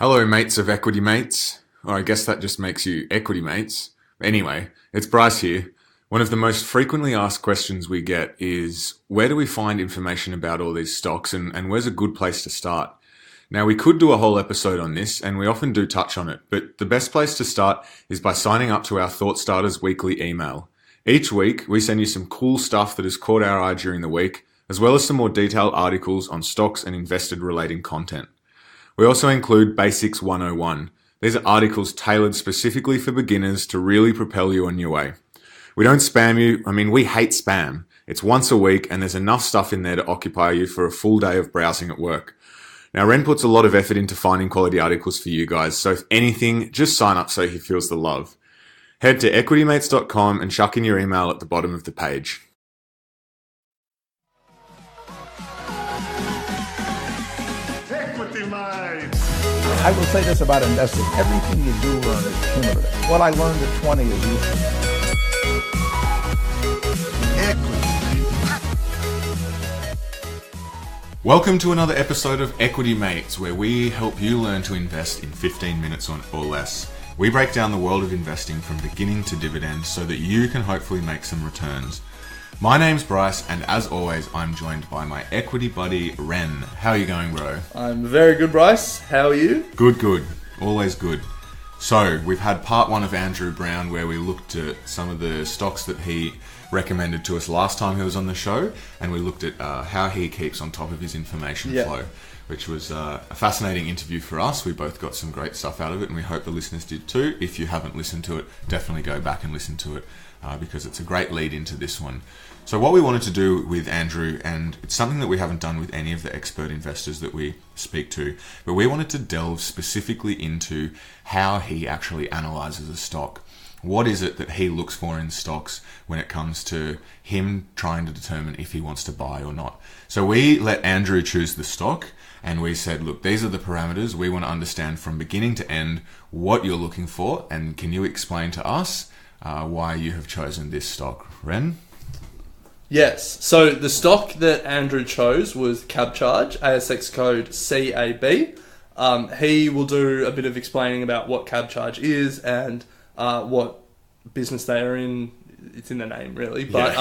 Hello, mates of Equity Mates. Or I guess that just makes you Equity Mates. Anyway, it's Bryce here. One of the most frequently asked questions we get is, where do we find information about all these stocks and where's a good place to start? Now, we could do a whole episode on this, and we often do touch on it, but the best place to start is by signing up to our Thought Starters weekly email. Each week, we send you some cool stuff that has caught our eye during the week, as well as some more detailed articles on stocks and invested-related content. We also include Basics 101. These are articles tailored specifically for beginners to really propel you on your way. We don't spam you. We hate spam. It's once a week, and there's enough stuff in there to occupy you for a full day of browsing at work. Now, Ren puts a lot of effort into finding quality articles for you guys, so if anything, just sign up so he feels the love. Head to equitymates.com and chuck in your email at the bottom of the page. Equity Mates! I will say this about investing. Everything you do learn is cumulative. What I learned at 20 is useful. Welcome to another episode of Equity Mates, where we help you learn to invest in 15 minutes or less. We break down the world of investing from beginning to dividend so that you can hopefully make some returns. My name's Bryce, and as always, I'm joined by my equity buddy, Ren. How are you going, bro? I'm very good, Bryce. How are you? Good. Always good. So, we've had part one of Andrew Brown, where we looked at some of the stocks that he recommended to us last time he was on the show, and we looked at how he keeps on top of his information flow, which was a fascinating interview for us. We both got some great stuff out of it, and we hope the listeners did too. If you haven't listened to it, definitely go back and listen to it, because it's a great lead into this one. So what we wanted to do with Andrew, and it's something that we haven't done with any of the expert investors that we speak to, but we wanted to delve specifically into how he actually analyzes a stock. What is it that he looks for in stocks when it comes to him trying to determine if he wants to buy or not? So we let Andrew choose the stock, and we said, look, these are the parameters. We want to understand from beginning to end what you're looking for, and can you explain to us why you have chosen this stock? Ren? Yes. So the stock that Andrew chose was Cabcharge, ASX code CAB. He will do a bit of explaining about what Cabcharge is and what business they are in. It's in the name, really, but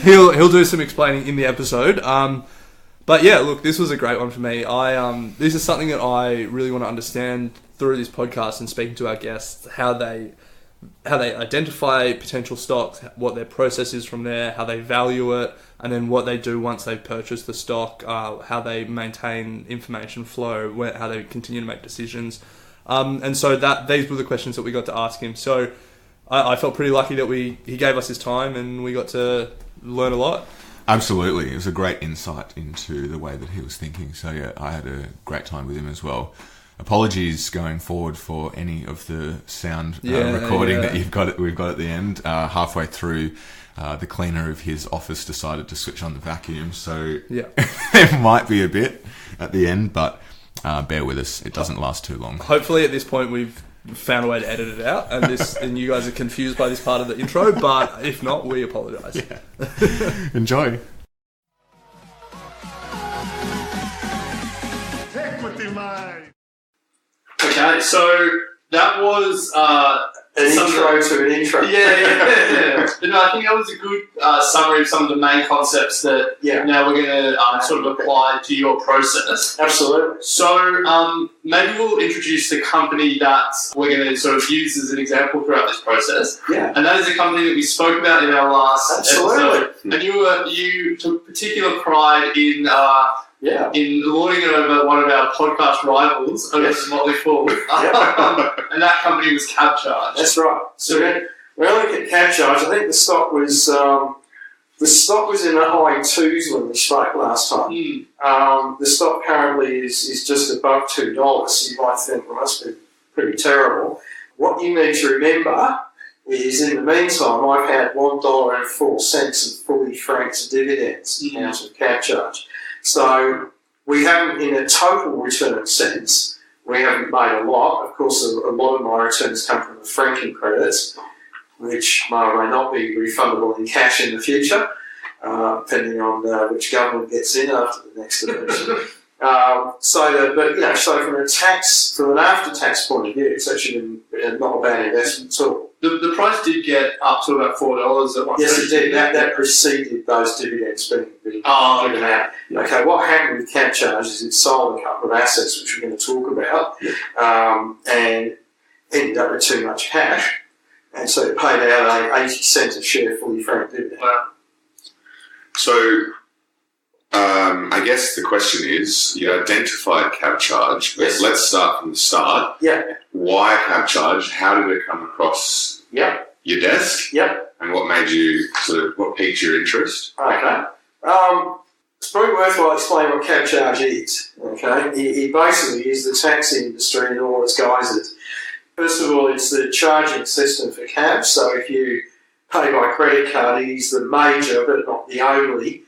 he'll do some explaining in the episode. But yeah, look, this was a great one for me. This is something that I really want to understand through this podcast and speaking to our guests, how they identify potential stocks, what their process is from there, how they value it, and then what they do once they've purchased the stock, how they maintain information flow, how they continue to make decisions. And so these were the questions that we got to ask him. So I felt pretty lucky that he gave us his time and we got to learn a lot. Absolutely. It was a great insight into the way that he was thinking. So yeah, I had a great time with him as well. Apologies going forward for any of the sound recording that we've got at the end. Halfway through, the cleaner of his office decided to switch on the vacuum, so there might be a bit at the end, but bear with us. It doesn't last too long. Hopefully at this point we've found a way to edit it out, and you guys are confused by this part of the intro, but if not, we apologise. Yeah. Enjoy. Equity Mates! Okay, so that was an intro to an intro. Yeah. But no, I think that was a good summary of some of the main concepts that now we're going to sort of apply to your process. Absolutely. So maybe we'll introduce the company that we're going to sort of use as an example throughout this process. Yeah. And that is a company that we spoke about in our last episode. And you took particular pride in lording it over one of our podcast rivals, over Motley Fool. And that company was Cabcharge. That's right. So when I look at Cabcharge, I think the stock was in the high twos when we spoke last time. The stock currently is just above $2. You might think, well, that's pretty terrible. What you need to remember is, in the meantime, I've had $1.04 of fully franked dividends out of Cabcharge. So we haven't, in a total return sense, we haven't made a lot. Of course, a lot of my returns come from the franking credits, which may or may not be refundable in cash in the future, depending on which government gets in after the next election. So from an after-tax point of view, it's actually not a bad investment at all. The price did get up to about $4 at one Yes, stage. it did. That preceded those dividends being given out. Okay, what happened with Cabcharge is it sold a couple of assets, which we're going to talk about, and ended up with too much cash, and so it paid out 80 cents a share fully franked dividend. Wow. So, I guess the question is, you identified Cabcharge, but Yes. let's start from the start. Yeah. Why Cabcharge? How did it come across Yep. your desk? Yep. And what made you what piqued your interest? Okay. It's probably worthwhile explaining what Cabcharge is. Okay. It basically is the taxi industry in all its guises. First of all, it's the charging system for cabs. So if you pay by credit card, it is the major but not the only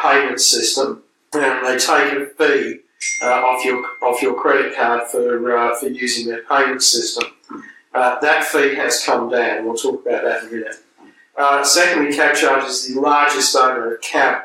payment system, and they take a fee off your credit card for using their payment system. That fee has come down. We'll talk about that in a minute. Secondly, Cabcharge is the largest owner of cab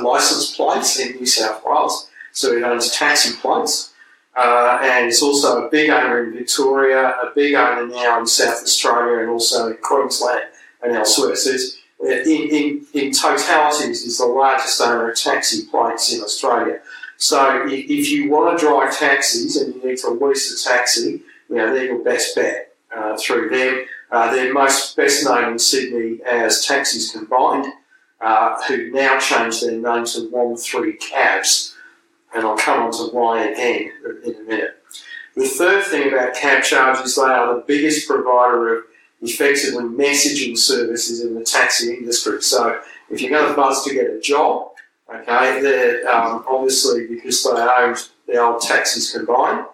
licence plates in New South Wales, so it owns taxi plates, and it's also a big owner in Victoria, a big owner now in South Australia, and also in Queensland and elsewhere. So in totality, it's the largest owner of taxi plates in Australia. So if you want to drive taxis and you need to lease a taxi, they're your best bet through them. They're best known in Sydney as Taxis Combined, who now changed their name to 1-3 Cabs, and I'll come on to why again in a minute. The third thing about Cabcharge is they are the biggest provider of effectively messaging services in the taxi industry. So if you're going to buzz to get a job, okay, they're obviously, because they owned the old Taxis Combined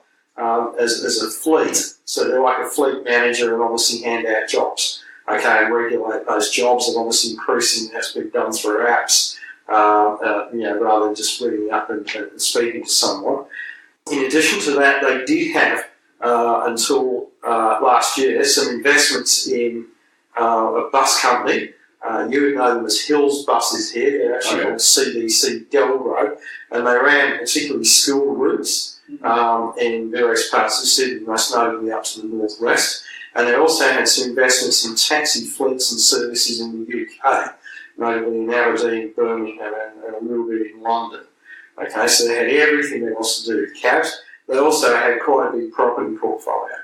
as a fleet, so they're like a fleet manager and obviously hand out jobs, okay, and regulate those jobs, and obviously increasingly that's been done through apps, rather than just ringing up and speaking to someone. In addition to that, they did have until last year some investments in a bus company. You would know them as Hills buses here. They're actually called CDC Delro, and they ran particularly school routes in various parts of Sydney, most notably up to the northwest. And they also had some investments in taxi fleets and services in the UK, notably in Aberdeen, Birmingham, and a little bit in London. Okay, so they had everything that was to do with cabs. They also had quite a big property portfolio.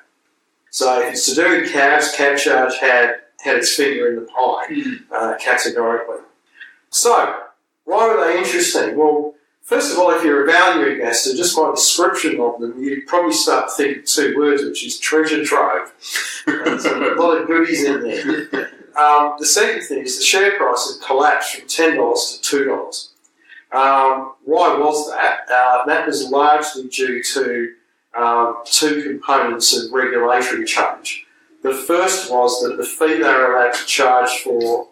So if it's to do with cabs, Cabcharge had its finger in the pie, categorically. So, why were they interesting? Well, first of all, if you're a value investor, just by description of them, you'd probably start thinking two words, which is treasure trove. There's a lot of goodies in there. The second thing is the share price had collapsed from $10 to $2. Why was that? That was largely due to two components of regulatory change. The first was that the fee they were allowed to charge for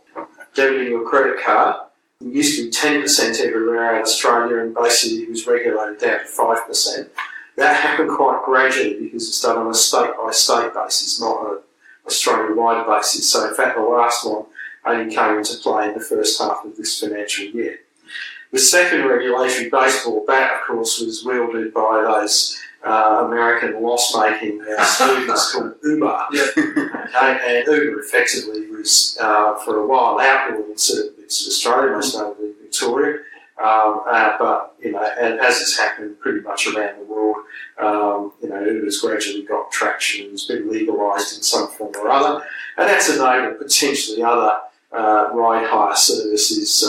debiting your credit card used to be 10% everywhere in Australia, and basically it was regulated down to 5%. That happened quite gradually because it's done on a state-by-state basis, not on an Australia-wide basis. So in fact the last one only came into play in the first half of this financial year. The second regulatory baseball bat, of course, was wielded by those American loss-making students called Uber. Okay, and Uber effectively was, for a while, outlawed in certain bits of Australia, most notably Victoria. But, and as has happened pretty much around the world, Uber's gradually got traction and has been legalised in some form or other. And that's enabled potentially other ride hire services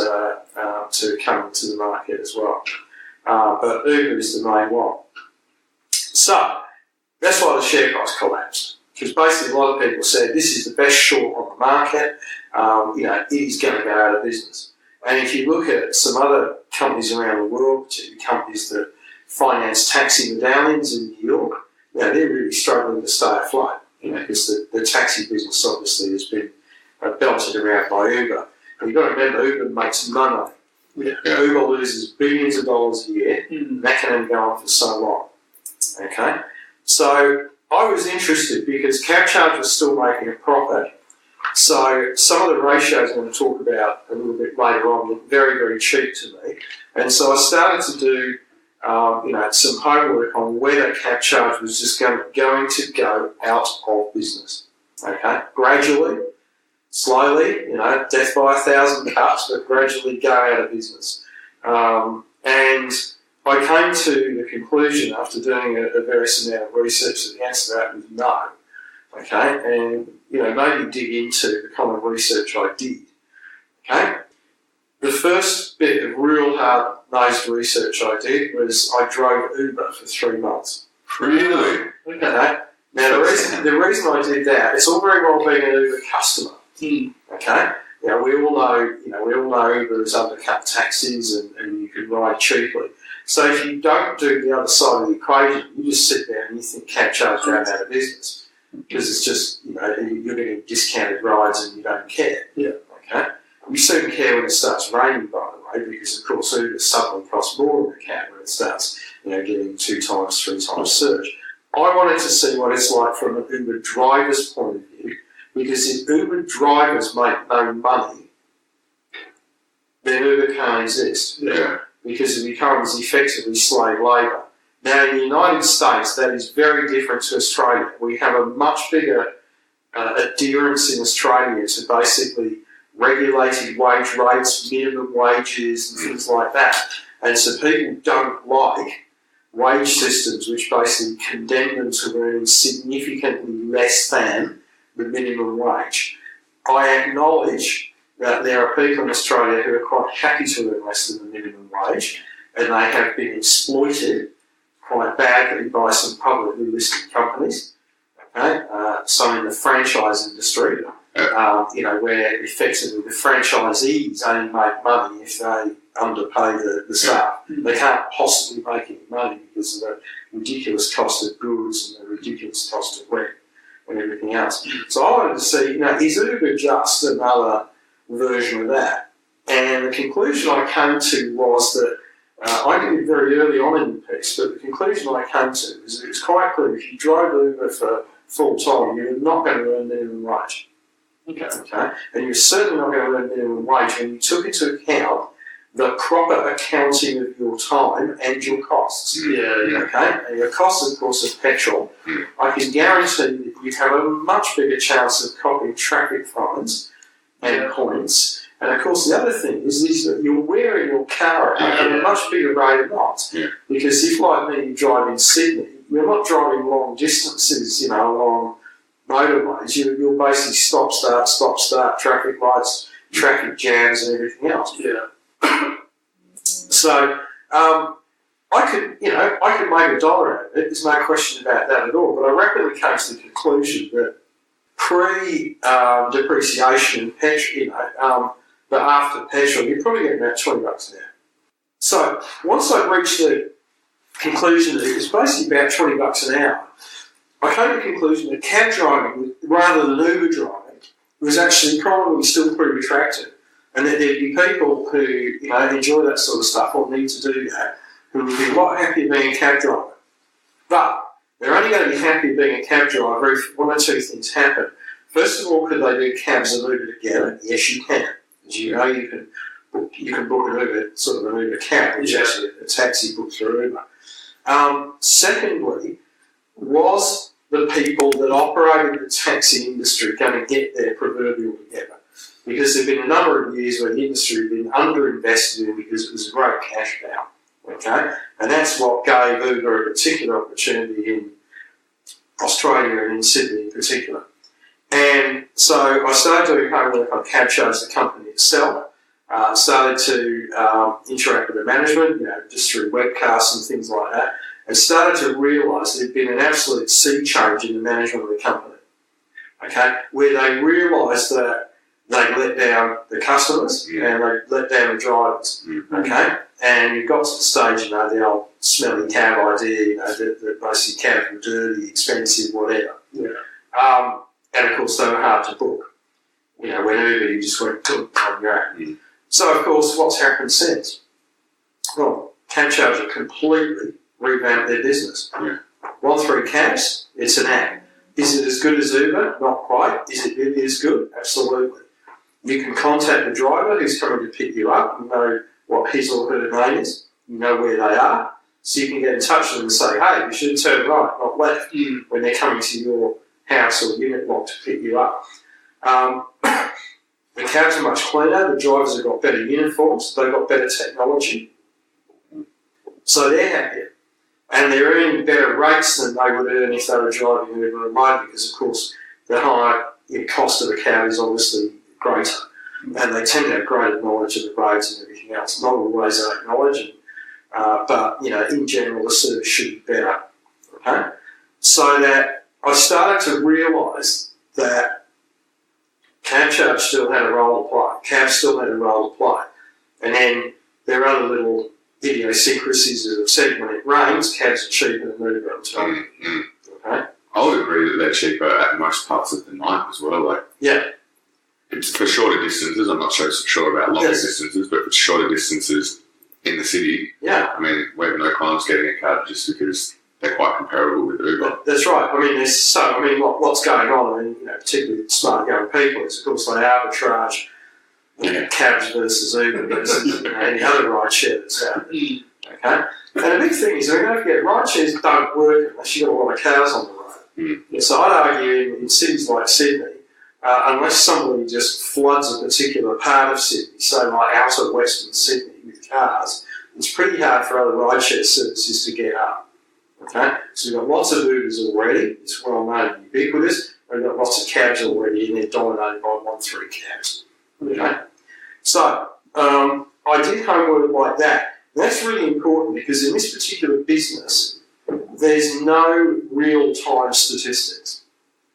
to come into the market as well. But Uber is the main one. So, that's why the share price collapsed. Because basically a lot of people said this is the best short on the market, it is going to go out of business. And if you look at some other companies around the world, particularly companies that finance taxi medallions in New York, they're really struggling to stay afloat, because the taxi business obviously has been belted around by Uber. And you've got to remember, Uber makes money. Uber loses billions of dollars a year, and that can only go on for so long. Okay, so I was interested because Cabcharge was still making a profit. So some of the ratios I'm going to talk about a little bit later on look very, very cheap to me. And so I started to do some homework on whether Cabcharge was just going to go out of business. Okay, gradually, slowly, death by 1,000 cuts, but gradually go out of business. And I came to the conclusion after doing a various amount of research that the answer to that was no. Okay, and maybe dig into the kind of research I did. Okay, the first bit of real hard-nosed research I did was I drove Uber for 3 months. Really? Okay. Now the reason I did that, it's all very well being an Uber customer. Okay. We all know Uber is undercut taxis and you can ride cheaply. So if you don't do the other side of the equation, you just sit there and you think Cabcharge going out of business because it's just you're getting discounted rides and you don't care. Yeah. Okay. You soon care when it starts raining, by the way, because of course Uber suddenly costs more than a cab when it starts getting 2 times, 3 times surge. I wanted to see what it's like from an Uber driver's point of view, because if Uber drivers make no money, then Uber can't exist. Yeah. Because it becomes effectively slave labour. Now, in the United States, that is very different to Australia. We have a much bigger adherence in Australia to basically regulated wage rates, minimum wages, and things like that. And so people don't like wage systems which basically condemn them to earning significantly less than the minimum wage. I acknowledge that there are people in Australia who are quite happy to earn less than the minimum wage, and they have been exploited quite badly by some publicly listed companies. Okay, some in the franchise industry, where effectively the franchisees only make money if they underpay the staff. They can't possibly make any money because of the ridiculous cost of goods and the ridiculous cost of rent and everything else. So I wanted to see, is Uber just another version of that? And the conclusion I came to was that I did it very early on in the piece, but the conclusion I came to is that it's quite clear if you drove Uber for full time, you're not going to earn minimum wage. Okay? And you're certainly not going to earn minimum wage when you took into account the proper accounting of your time and your costs. Okay? And your costs, of course, of petrol. I can guarantee that you'd have a much bigger chance of copying traffic fines and points. And of course, the other thing is that you're wearing your car out at a much bigger rate of knots. Because if, like me, you drive in Sydney, you're not driving long distances, along motorways. You'll basically stop, start, traffic lights, traffic jams, and everything else. So I could make $1 out of it. There's no question about that at all. But I rapidly came to the conclusion that pre-depreciation and petrol, but after petrol, you're probably getting about $20 an hour. So once I reached the conclusion that it was basically about $20 an hour, I came to the conclusion that cab driving, rather than Uber driving, was actually probably still pretty attractive. And that there'd be people who, enjoy that sort of stuff or need to do that, who would be a lot happier being a cab driver. But they're only going to be happy being a cab driver if one or two things happen. First of all, could they do cabs and Uber together? Yes, you can. As you know, you can book an Uber, sort of an Uber cab, which is actually a taxi booked through Uber. Secondly, was the people that operated the taxi industry going to get their proverbial together? Because there have been a number of years where the industry had been underinvested in because it was a great cash cow. Okay? And that's what gave Uber a particular opportunity in Australia and in Sydney in particular. And so I started doing homework on Cabcharge, the company itself. Started to interact with the management, just through webcasts and things like that, and started to realise there'd been an absolute sea change in the management of the company. Okay, where they realised that they let down the customers and they let down the drivers. Okay, and you got to the stage, the old smelly cab idea, that basically cabs were dirty, expensive, whatever. And of course, they were hard to book. When Uber, you just went on your own. So, of course, what's happened since? Well, Cabcharge have completely revamped their business. 1-3 cabs, it's an app. Is it as good as Uber? Not quite. Is it really as good? Absolutely. You can contact the driver who's coming to pick you up. You know what his or her name is. You know where they are. So you can get in touch with them and say, hey, you should turn right, not left, when they're coming to your house or unit block to pick you up. The cabs are much cleaner, the drivers have got better uniforms, they've got better technology. So they're happier. And they're earning better rates than they would earn if they were driving Uber and Motor, because, of course, the higher cost of a cab is obviously greater. And they tend to have greater knowledge of the roads and everything else. Not always that knowledge, but, in general, the service should be better. Okay? So that I started to realise that Cabcharge still had a role to play. Cabs still had a role to play. And then there are other little idiosyncrasies, as I've said, when it rains, cabs are cheaper than Uber on time. Okay? I would agree that they're cheaper at most parts of the night as well. It's for shorter distances. I'm not so sure about longer distances, but for shorter distances in the city, I mean, we have no qualms getting a cab just because they're quite comparable with Uber. That's right. I mean, what's going on, particularly with smart young people, is, of course, they arbitrage cabs versus Uber versus any other ride share that's out there. Okay? And the big thing is, don't forget, ride shares don't work unless you've got a lot of cars on the road. So I'd argue in cities like Sydney, unless somebody just floods a particular part of Sydney, say like outer western Sydney with cars, it's pretty hard for other rideshare services to get up. Okay? So we've got lots of Ubers already, it's well known and ubiquitous, and we've got lots of cabs already, and they're dominated by 1-3 cabs. Okay? So I did homework like that. And that's really important because in this particular business, there's no real-time statistics.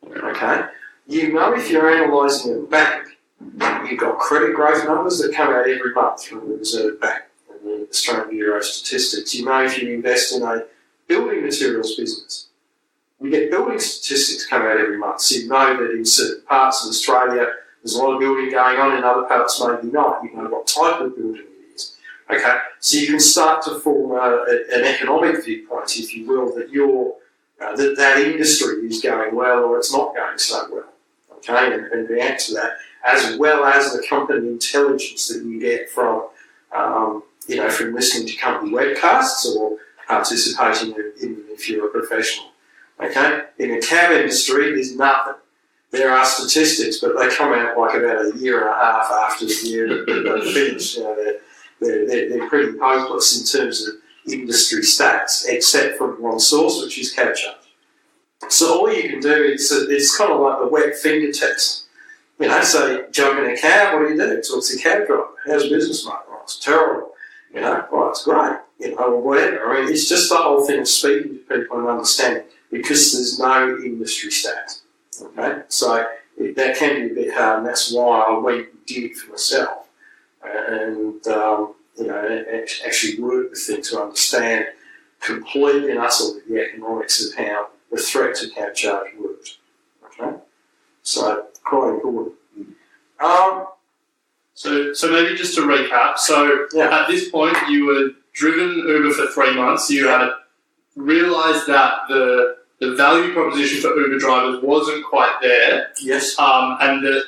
Okay? If you're analysing a bank, you've got credit growth numbers that come out every month from the Reserve Bank and the Australian Bureau of Statistics. If you invest in a building materials business, you get building statistics come out every month. So that in certain parts of Australia, there's a lot of building going on, in other parts maybe not. You know what type of building it is. Okay? So you can start to form an economic viewpoint, if you will, that that industry is going well or it's not going so well. Okay? And react to that, as well as the company intelligence that you get from, from listening to company webcasts or participating in if you're a professional. Okay? In the cab industry, there's nothing. There are statistics, but they come out like about a year and a half after the year that they've finished. They're pretty hopeless in terms of industry stats, except from one source, which is Cabcharge. So all you can do is, it's kind of like the wet finger test. So jump in a cab, what do? Talk to the cab driver. How's business, mate? Oh, it's terrible. It's great. Or whatever. I mean, it's just the whole thing of speaking to people and understanding, because there's no industry stats. Okay? So that can be a bit hard, and that's why I went and did it for myself. And, actually work with things to understand completely and utterly the economics of how the threat to Cabcharge worked. Okay? So, quite important. So maybe just to recap, at this point you were driven Uber for 3 months, you had realised that the value proposition for Uber drivers wasn't quite there. Yes. And that,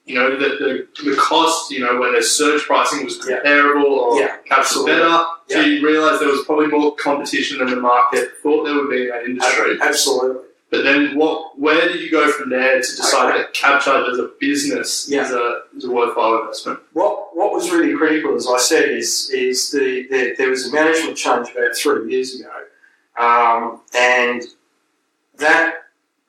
the cost, when the surge pricing was comparable or cabs were better, so you realised there was probably more competition than the market thought there would be in that industry. Absolutely. But then where did you go from there to decide that Cabcharge as a business is a worthwhile investment? What was really critical, as I said, is there was a management change about 3 years ago, and that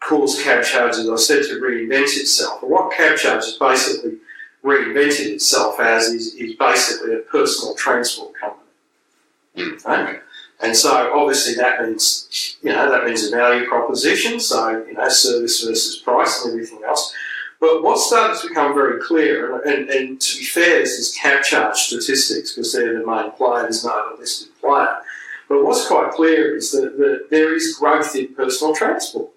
caused Cabcharge, as I said, to reinvent itself. And what Cabcharge has basically reinvented itself as is basically a personal transport company. Okay? And so obviously that means a value proposition, so service versus price and everything else. But what started to become very clear, and to be fair, this is Cabcharge statistics because they're the main player, there's no other listed player. But what's quite clear is that there is growth in personal transport.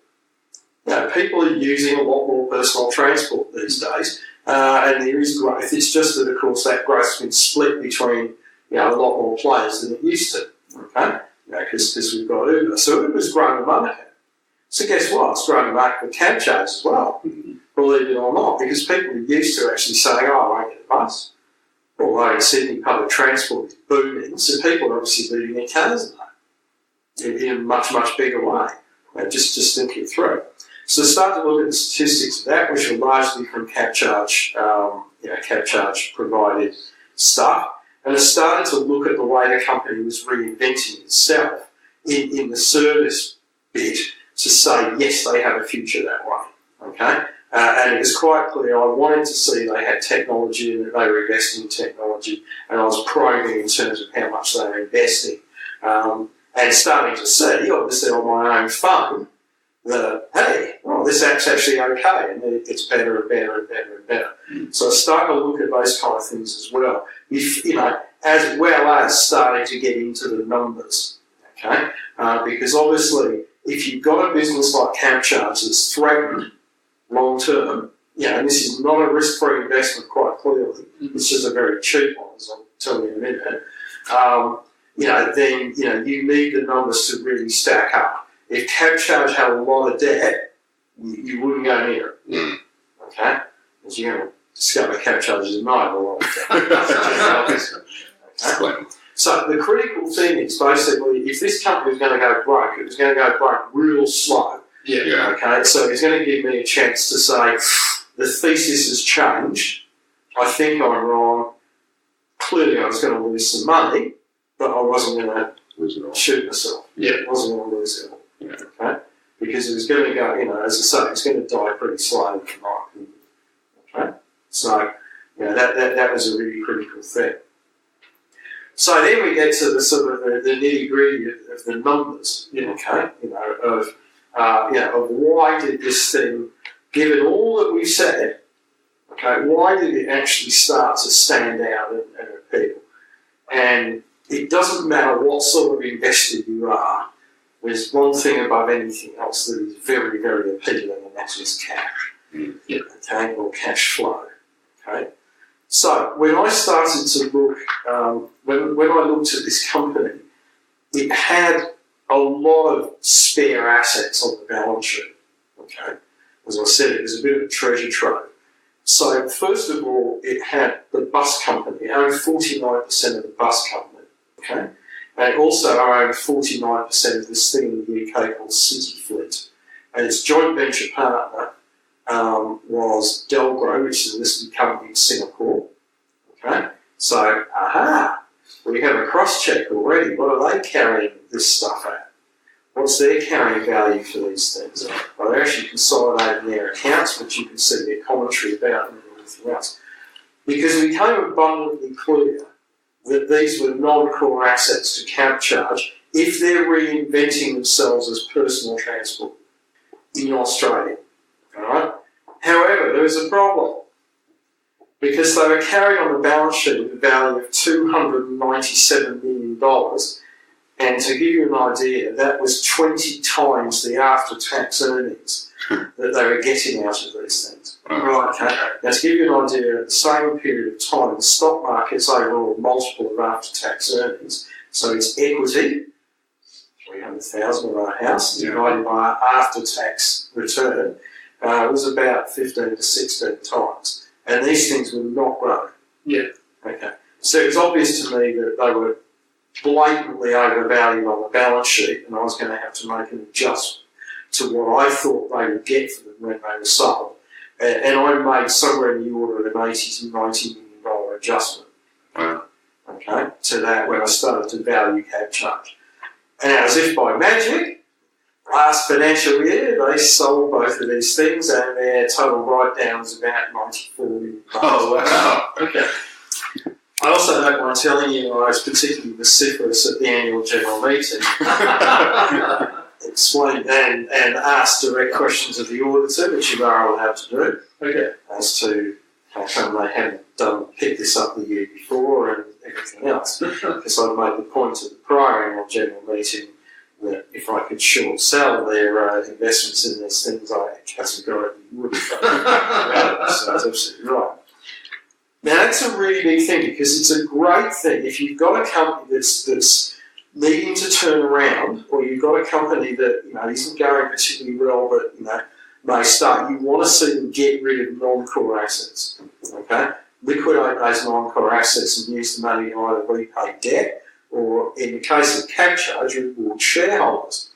People are using a lot more personal transport these days, and there is growth. It's just that, of course, that growth's been split between a lot more players than it used to. Okay, because we've got Uber. So Uber's grown the market. So guess what? It's grown the market with Cabcharge as well. Believe it or not, because people are used to actually saying, I won't get a bus. Although in Sydney, public transport is booming, so people are obviously leaving their cars now. in a much, much bigger way. Just think it through. So start to look at the statistics of that, which are largely from Cabcharge, Cabcharge provided stuff, and I started to look at the way the company was reinventing itself in the service bit to say, yes, they have a future that way, okay? And it was quite clear I wanted to see they had technology and that they were investing in technology, and I was probing in terms of how much they were investing. And starting to see, obviously on my own phone, that, hey, well, this app's actually okay, and it gets better and better and better and better. So I started to look at those kind of things as well, as well as starting to get into the numbers, okay? Because obviously, if you've got a business like Cabcharge that's threatened long term, and this is not a risk-free investment quite clearly, it's just a very cheap one, as I'll tell you in a minute, then you need the numbers to really stack up. If Cabcharge had a lot of debt, you wouldn't go near it. Okay? Because you're going to discover Cabcharge is not a lot of debt. Okay? So the critical thing is basically, if this company was going to go broke, it was going to go broke real slow. Yeah. Okay? So it's going to give me a chance to say, the thesis has changed. I think I'm wrong. Clearly I was going to lose some money, but I wasn't going to shoot myself. Yeah. I wasn't going to lose it all. Yeah. Okay? Because it was going to go, as I say, it's going to die pretty slowly in my opinion. Okay? So, that was a really critical thing. So then we get to the sort of the nitty-gritty of the numbers, of why did this thing, given all that we've said, okay, why did it actually start to stand out and appeal? And it doesn't matter what sort of investor you are, there's one thing above anything else that is very, very appealing, and that is cash. Okay, or cash flow. Okay. So when I started to look, when I looked at this company, it had a lot of spare assets on the balance sheet. Okay. As I said, it was a bit of a treasure trove. So first of all, it had the bus company. It owned 49% of the bus company. Okay. And it also owned 49% of this thing in the UK called City Fleet. And its joint venture partner was Delgro, which is a listed company in Singapore. Okay, so, we have a cross-check already. What are they carrying this stuff at? What's their carrying value for these things? Well, they're actually consolidating their accounts, which you can see their commentary about and everything else. Because it became abundantly clear that these were non-core assets to Cabcharge if they're reinventing themselves as personal transport in Australia. All right? However, there was a problem because they were carried on the balance sheet with a value of $297 million. And to give you an idea, that was 20 times the after-tax earnings that they were getting out of these things. Right, okay. Now, to give you an idea, at the same period of time, the stock market's overall multiple of after-tax earnings. So its equity, 300,000 of our house, divided by our after-tax return, was about 15 to 16 times. And these things were not growing. Yeah. Okay. So it was obvious to me that they were blatantly overvalued on the balance sheet, and I was going to have to make an adjustment to what I thought they would get for them when they were sold. And I made somewhere in the order of an $80 to $90 million adjustment. Wow. Okay, to that when I started to value Cabcharge. And as if by magic, last financial year they sold both of these things, and their total write-down was about $94 million. Oh, wow. Okay. I also don't mind telling you I was particularly vociferous at the annual general meeting. Explained and asked direct questions of the auditor, which you are allowed to do, as to how come they hadn't picked this up the year before and everything else. Because I made the point at the prior annual general meeting that if I could short sell their investments in these things, I categorically would. So that's absolutely right. Now that's a really big thing because it's a great thing if you've got a company that's needing to turn around, or you've got a company that isn't going particularly well, but may start. You want to see them get rid of non-core assets. Okay, liquidate those non-core assets and use the money to either repay debt or in the case of Cabcharge, reward shareholders.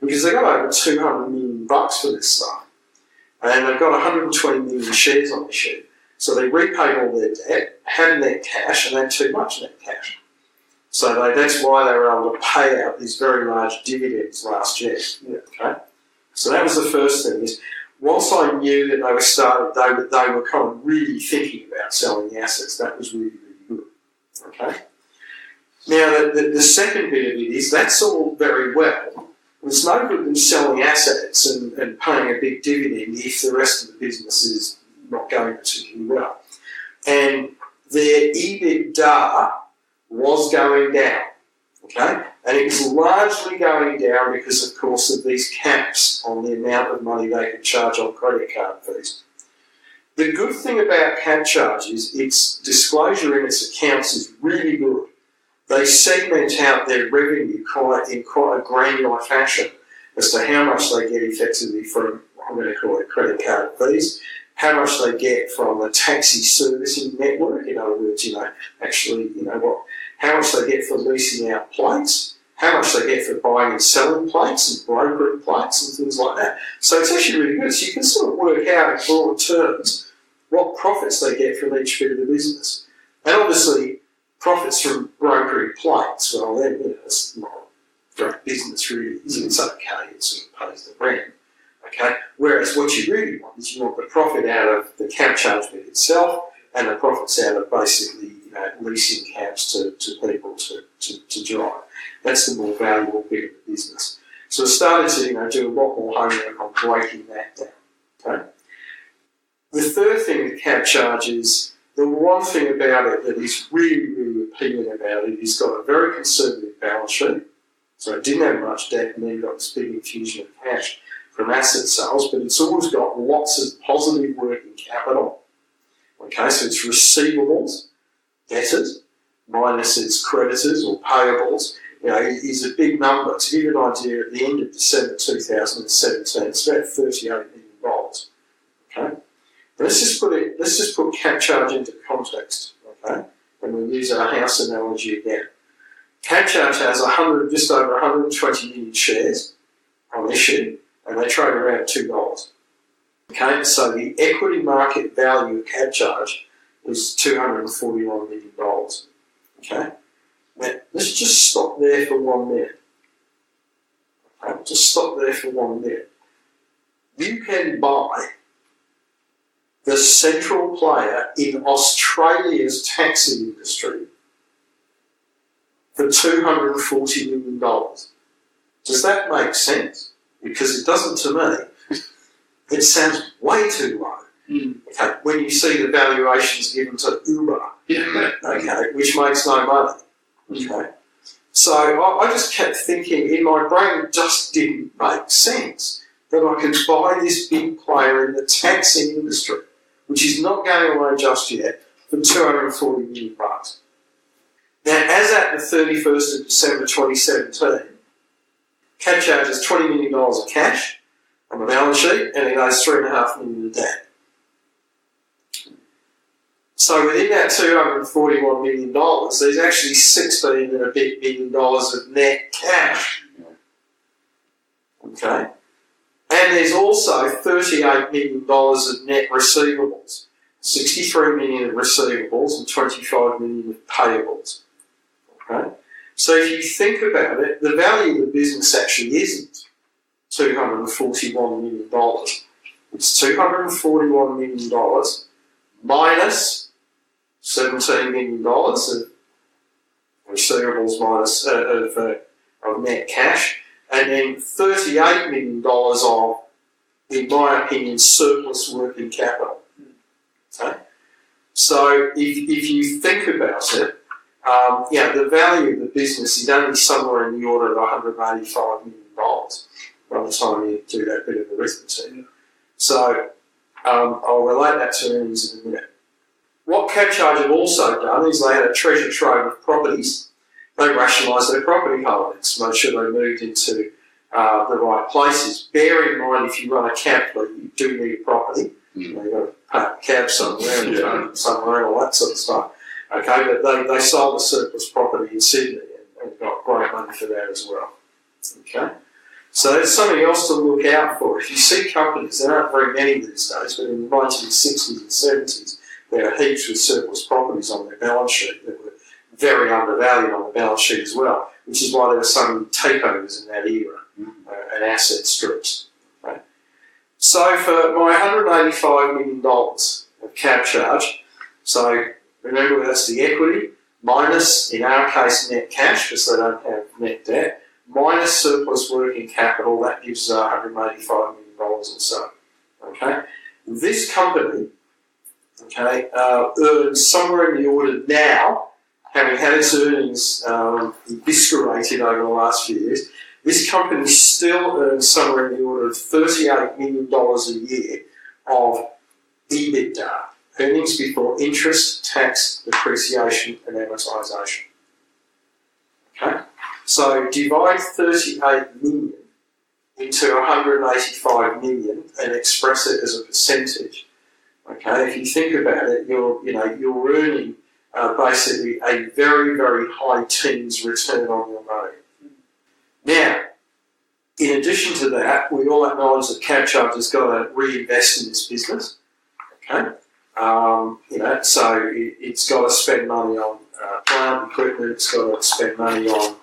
Because they've got over $200 million for this stuff. And they've got 120 million shares on issue. So they repaid all their debt, had net cash, and had too much net cash. So that's why they were able to pay out these very large dividends last year. Okay? So that was the first thing. Is once I knew that they were kind of really thinking about selling the assets. That was really, really good. Okay? Now, the second bit of it is that's all very well. It's no good them selling assets and paying a big dividend if the rest of the business is not going particularly well. And their EBITDA was going down, okay? And it was largely going down because, of course, of these caps on the amount of money they could charge on credit card fees. The good thing about Cabcharge is its disclosure in its accounts is really good. They segment out their revenue in quite a granular fashion as to how much they get effectively from, I'm going to call it credit card fees, how much they get from the taxi servicing network, in other words, how much they get for leasing out plates, how much they get for buying and selling plates and brokering plates and things like that. So it's actually really good. So you can sort of work out in broad terms what profits they get from each bit of the business. And obviously, profits from brokering plates, well, then, it's not a great business really. It's okay, it sort of pays the rent. Okay? Whereas what you really want is you want the profit out of the Cabcharge bit itself and the profits out of basically leasing cabs to people to drive. That's the more valuable bit of the business. So I started to do a lot more homework on breaking that down. Okay? The third thing with Cabcharge is the one thing about it that is really, really appealing about it is got a very conservative balance sheet. So it didn't have much debt and then got this big infusion of cash from asset sales, but it's always got lots of positive working capital. Okay, so it's receivables, debtors, minus its creditors or payables, is a big number. To give you an idea, at the end of December 2017, it's about $38 million. Okay? Let's just put Cabcharge into context, okay? And we'll use our house analogy again. Cabcharge has just over 120 million shares on issue, and they trade around $2. Okay, so the equity market value of Cabcharge is $241 million. Okay, now let's just stop there for 1 minute. Okay, just stop there for 1 minute. You can buy the central player in Australia's taxi industry for $240 million. Does that make sense? Because it doesn't to me. It sounds way too low. Okay, when you see the valuations given to Uber, okay, which makes no money. Okay. So I just kept thinking, in my brain, it just didn't make sense that I could buy this big player in the taxi industry, which is not going away just yet, for $240 million. Now, as at the 31st of December 2017, Cabcharge has $20 million of cash on the balance sheet, and it owes $3.5 million of debt. So within that $241 million, there's actually $16 and a bit million of net cash. Okay? And there's also $38 million of net receivables. 63 million of receivables and 25 million of payables. Okay? So if you think about it, the value of the business actually isn't $241 million. It's $241 million minus $17 million of receivables minus of net cash, and then $38 million of, in my opinion, surplus working capital. Okay? So if you think about it, the value of the business is only somewhere in the order of $185 million by the time you do that bit of arithmetic. So I'll relate that to earnings in a minute. What Cabcharge have also done is they had a treasure trove of properties. They rationalised their property holdings, made sure they moved into the right places. Bear in mind, if you run a cab fleet, you do need a property. You've got to park a cab somewhere and somewhere and all that sort of stuff. Okay, but they sold the surplus property in Sydney and got great money for that as well. Okay, so that's something else to look out for. If you see companies, there aren't very many these days, but in the 1960s and 70s, there were heaps with surplus properties on their balance sheet that were very undervalued on the balance sheet as well, which is why there were so many takeovers in that era and asset strips. Okay. So for my $185 million of Cabcharge, so remember that's the equity, minus, in our case, net cash, because they don't have net debt, minus surplus working capital, that gives $185 million or so. Okay, this company, okay, earns somewhere in the order now, having had its earnings eviscerated over the last few years, this company still earns somewhere in the order of $38 million a year of EBITDA, earnings before interest, tax, depreciation, and amortisation. Okay, so divide 38 million into 185 million and express it as a percentage. Okay, if you think about it, you're earning basically a very, very high teens return on your money. Now, in addition to that, we all acknowledge that Cabcharge has got to reinvest in this business. Okay, so it's got to spend money on plant equipment. It's got to spend money on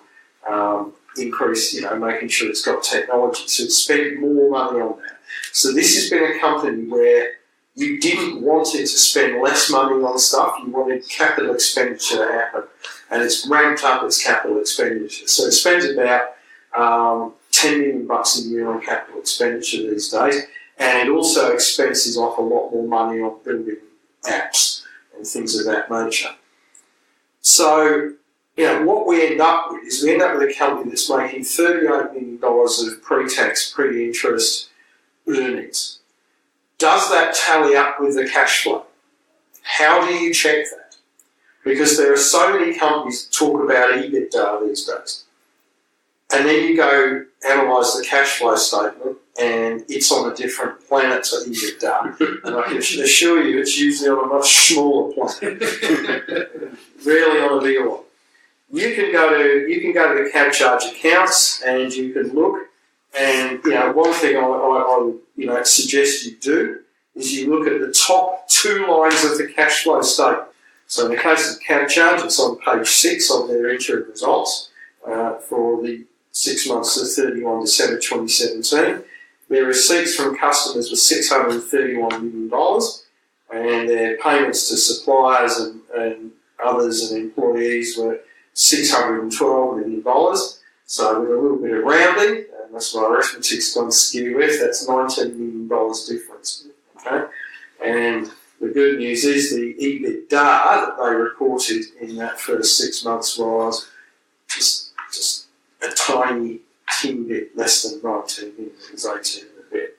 making sure it's got technology. So it's spent more money on that. So this has been a company where you didn't want it to spend less money on stuff. You wanted capital expenditure to happen, and it's ramped up its capital expenditure. So it spends about $10 million a year on capital expenditure these days, and it also expenses off a lot more money on building apps and things of that nature. So, what we end up with is a company that's making $38 million of pre-tax, pre-interest earnings. Does that tally up with the cash flow? How do you check that? Because there are so many companies that talk about EBITDA these days. And then you go analyse the cash flow statement and it's on a different planet to EBITDA. And I can assure you it's usually on a much smaller planet. Rarely on a bigger one. You can go to the Cabcharge accounts and you can look. And one thing I would suggest you do is you look at the top two lines of the cash flow statement. So in the case of Cabcharge, it's on page 6 of their interim results for the 6 months to 31 December 2017. Their receipts from customers were $631 million, and their payments to suppliers and others and employees were $612 million. So with a little bit of rounding, and that's my arithmetic's gone skew with, that's $19 million difference. Okay? And the good news is the EBITDA that they reported in that first 6 months was just a tiny bit less than 19 million. It was 18 and a bit.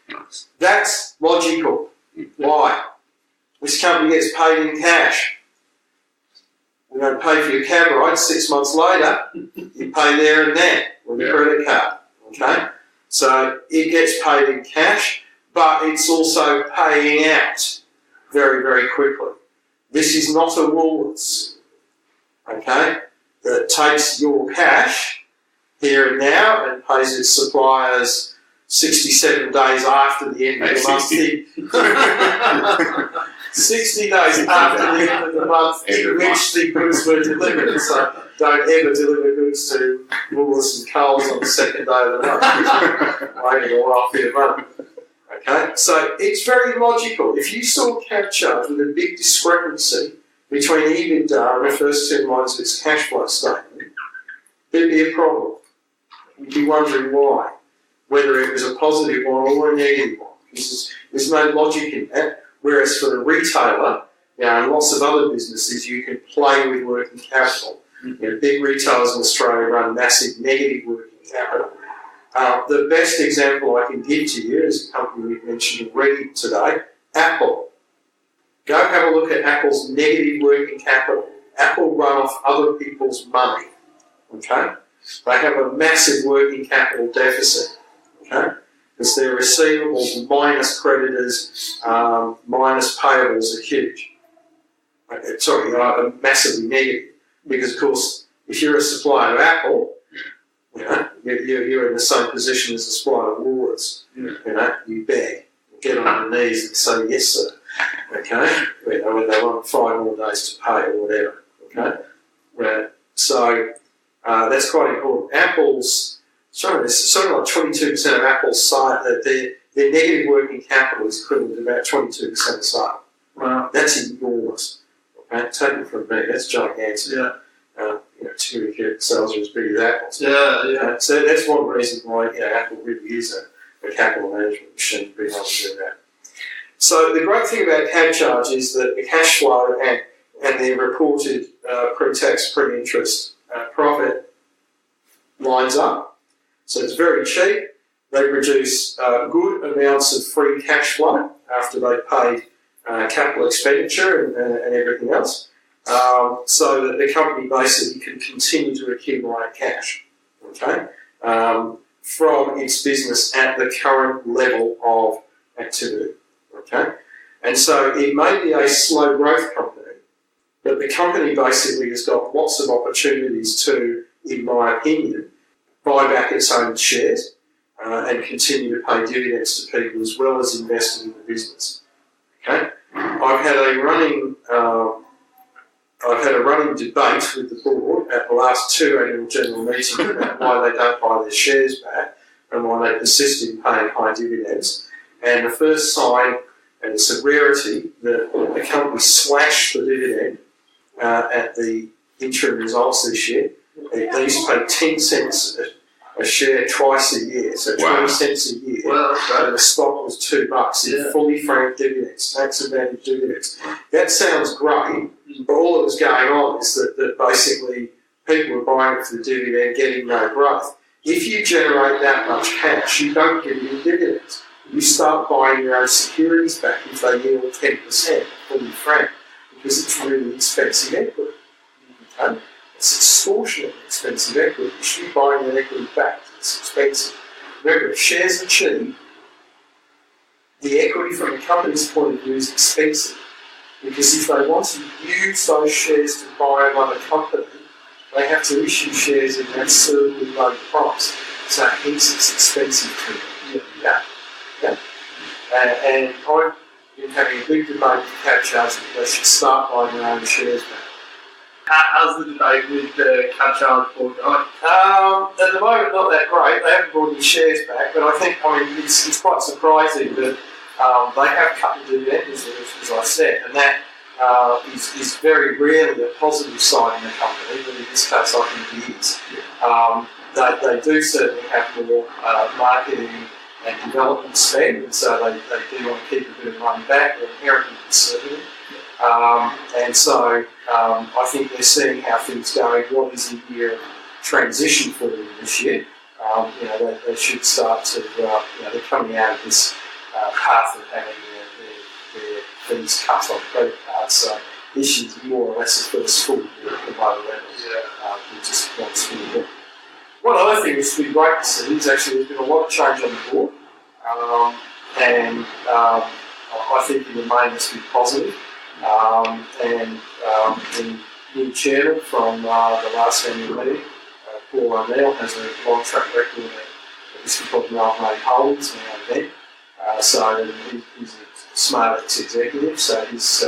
Nice. That's logical. Why? This company gets paid in cash. You don't pay for your cab ride 6 months later, you pay there and then with a credit card. Okay? So it gets paid in cash, but it's also paying out very, very quickly. This is not a Woolworths, okay, that takes your cash here and now and pays its suppliers 67 days after the end of the month. 60 days after the end of the month in which the goods were delivered. So don't ever deliver goods to Woolworths and Coles on the second day of the month. Waiting a while for your money. Okay, so it's very logical. If you saw Cabcharge with a big discrepancy between EBITDA and the first 2 lines of its cash flow statement, there'd be a problem. You'd be wondering why, whether it was a positive one or a negative one. There's no logic in that. Whereas for a retailer, and lots of other businesses, you can play with working capital. Big retailers in Australia run massive negative working capital. The best example I can give to you is a company we've mentioned already today, Apple. Go have a look at Apple's negative working capital. Apple run off other people's money. Okay? They have a massive working capital deficit. Okay? Because their receivables minus creditors minus payables are huge. Sorry, are massively negative. Because, of course, if you're a supplier to Apple, you're in the same position as a supplier to Woolworths. You beg, get on your knees and say yes, sir. Okay, when they want 5 more days to pay or whatever. Okay, so that's quite important. Apple's something like 22% of Apple's sale, their negative working capital is equivalent to about 22% of sale. Wow, that's enormous. Okay, take it from me, that's gigantic. Yeah. Typically sales are as big as Apple's. Yeah. So that's one reason why Apple really is a capital management machine, being able to do that. So the great thing about Cabcharge is that the cash flow and the reported pre-tax, pre-interest profit lines up. So it's very cheap. They produce good amounts of free cash flow after they paid capital expenditure and everything else, so that the company basically can continue to accumulate cash, from its business at the current level of activity. And so it may be a slow growth company, but the company basically has got lots of opportunities to, in my opinion, buy back its own shares and continue to pay dividends to people as well as investing in the business. Okay, I've had a running debate with the board at the last 2 annual general meetings about why they don't buy their shares back and why they persist in paying high dividends. And the first sign, and it's a rarity, that the company slashed the dividend at the interim results this year. They used to pay 10 cents a share twice a year, so 20 cents a year. And the stock was $2 in fully franked dividends, tax advantage dividends. That sounds great, but all that was going on is that basically people were buying it for the dividend, getting no growth. If you generate that much cash, you don't get any dividends. You start buying your own securities back if they yield 10% fully franked, because it's really expensive equity. Okay? It's extortionately expensive equity. You should be buying that equity back. It's expensive. Remember, if shares are cheap, the equity from the company's point of view is expensive, because if they want to use those shares to buy another company, they have to issue shares in that absurdly low price. So hence it's expensive to them. And I've been having a big debate with Cabcharge that they should start buying their own shares back. How's the debate with the Cabcharge board going? At the moment, not that great. They haven't brought any shares back, but I think, it's quite surprising that they have cut the dividends, as I said, and that is very rarely a positive sign in the company, but in this case, I think it is. They do certainly have more marketing and development spend, and so they do want to keep a bit of money back. They're inherently conservative. And so I think they're seeing how things go. What is a year of transition for them this year? They should start to, they're coming out of this path of having their fees cut on credit cards. So this is more or less the first full year at the lower levels. We just want to do. One other thing that's been great to see is actually there's been a lot of change on the board, and I think in the main it's been positive. And the new chairman from the last annual meeting, Paul O'Neill, has a long track record of this is called Malmate Holdings now and then. So he's a smart ex-executive, so he's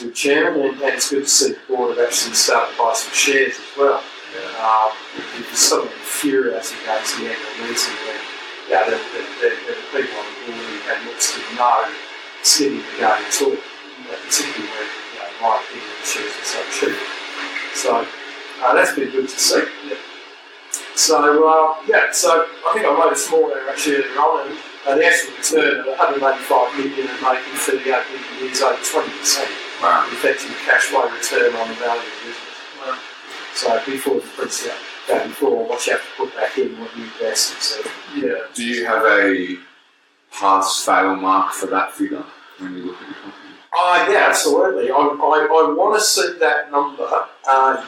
good chairman, and it's good to see the board have actually started to buy some shares as well. It's something infuriating against the annual meeting where the people on the board who had next to no skin in the game at all, particularly when my opinion the shares are so cheap. So that's been good to see. So I think I made a small error actually earlier on, and the actual return of 185 million and making 38 million is over 20%. Wow. Effective cash flow return on the value of the business. Wow. So before the principal, before what you have to put back in, what you invest in. So, Do you have a pass-fail mark for that figure when you look at the company? Yeah, absolutely. I want to see that number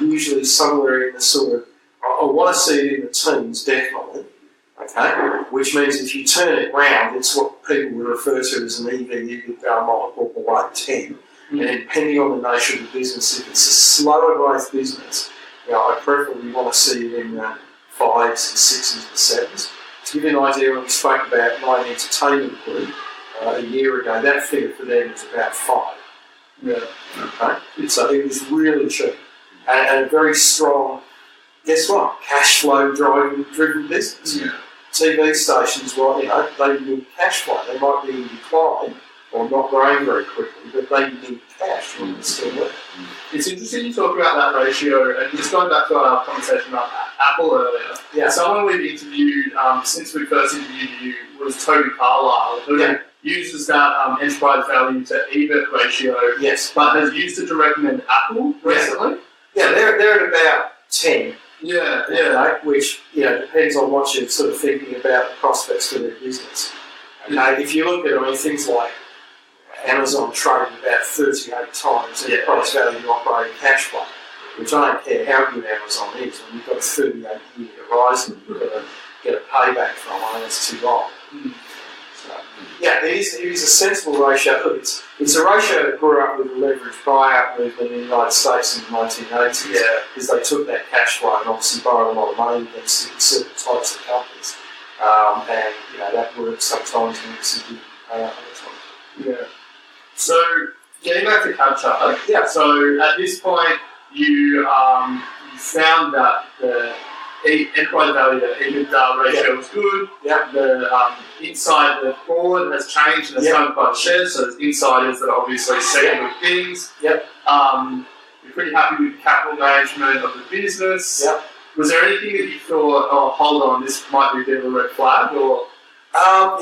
usually somewhere in the sort of, I want to see it in the teens, definitely. Okay, which means if you turn it round, it's what people would refer to as an EV/EBITDA multiple below 10. And depending on the nature of the business, if it's a slower growth business, I preferably want to see it in the 5s and 6s and 7s. To give you an idea, when we spoke about Nine Entertainment Group a year ago, that figure for them was about 5. Yeah. Okay. So it was really cheap and a very strong, guess what, cash flow driven business. Yeah. TV stations, well, they need cash flow. They might be in decline or not growing very quickly, but they need cash when it's still working. It's interesting you talk about that ratio, and just going back to our conversation about Apple earlier. Yeah. Someone we've interviewed since we first interviewed you was Toby Carlisle, who uses that enterprise value to EBIT ratio, Yes. but has used it to recommend Apple recently. Yeah, they're at about 10. Yeah, Okay, which depends on what you're sort of thinking about the prospects for their business. Okay, if you look at things like Amazon trading about 38 times enterprise value operating cash flow, which I don't care how good Amazon is, when you've got a 38-year horizon, you've got to get a payback from, that's too long. So, it is a sensible ratio. Look, it's a ratio that grew up with the leveraged buyout movement in the United States in the 1980s, because they took that cash flow and obviously borrowed a lot of money against certain types of companies. And that works sometimes and obviously didn't other times. Yeah. So, getting back to Cabcharge. Yeah. So, at this point, you found that the enterprise value to EBITDA ratio was good. Yeah. The inside the board has changed and it's owned by the shares, so there's insiders that are obviously saying good things. Yep. You're pretty happy with the capital management of the business. Yep. Was there anything that you thought, oh, hold on, this might be a bit of a red flag, or?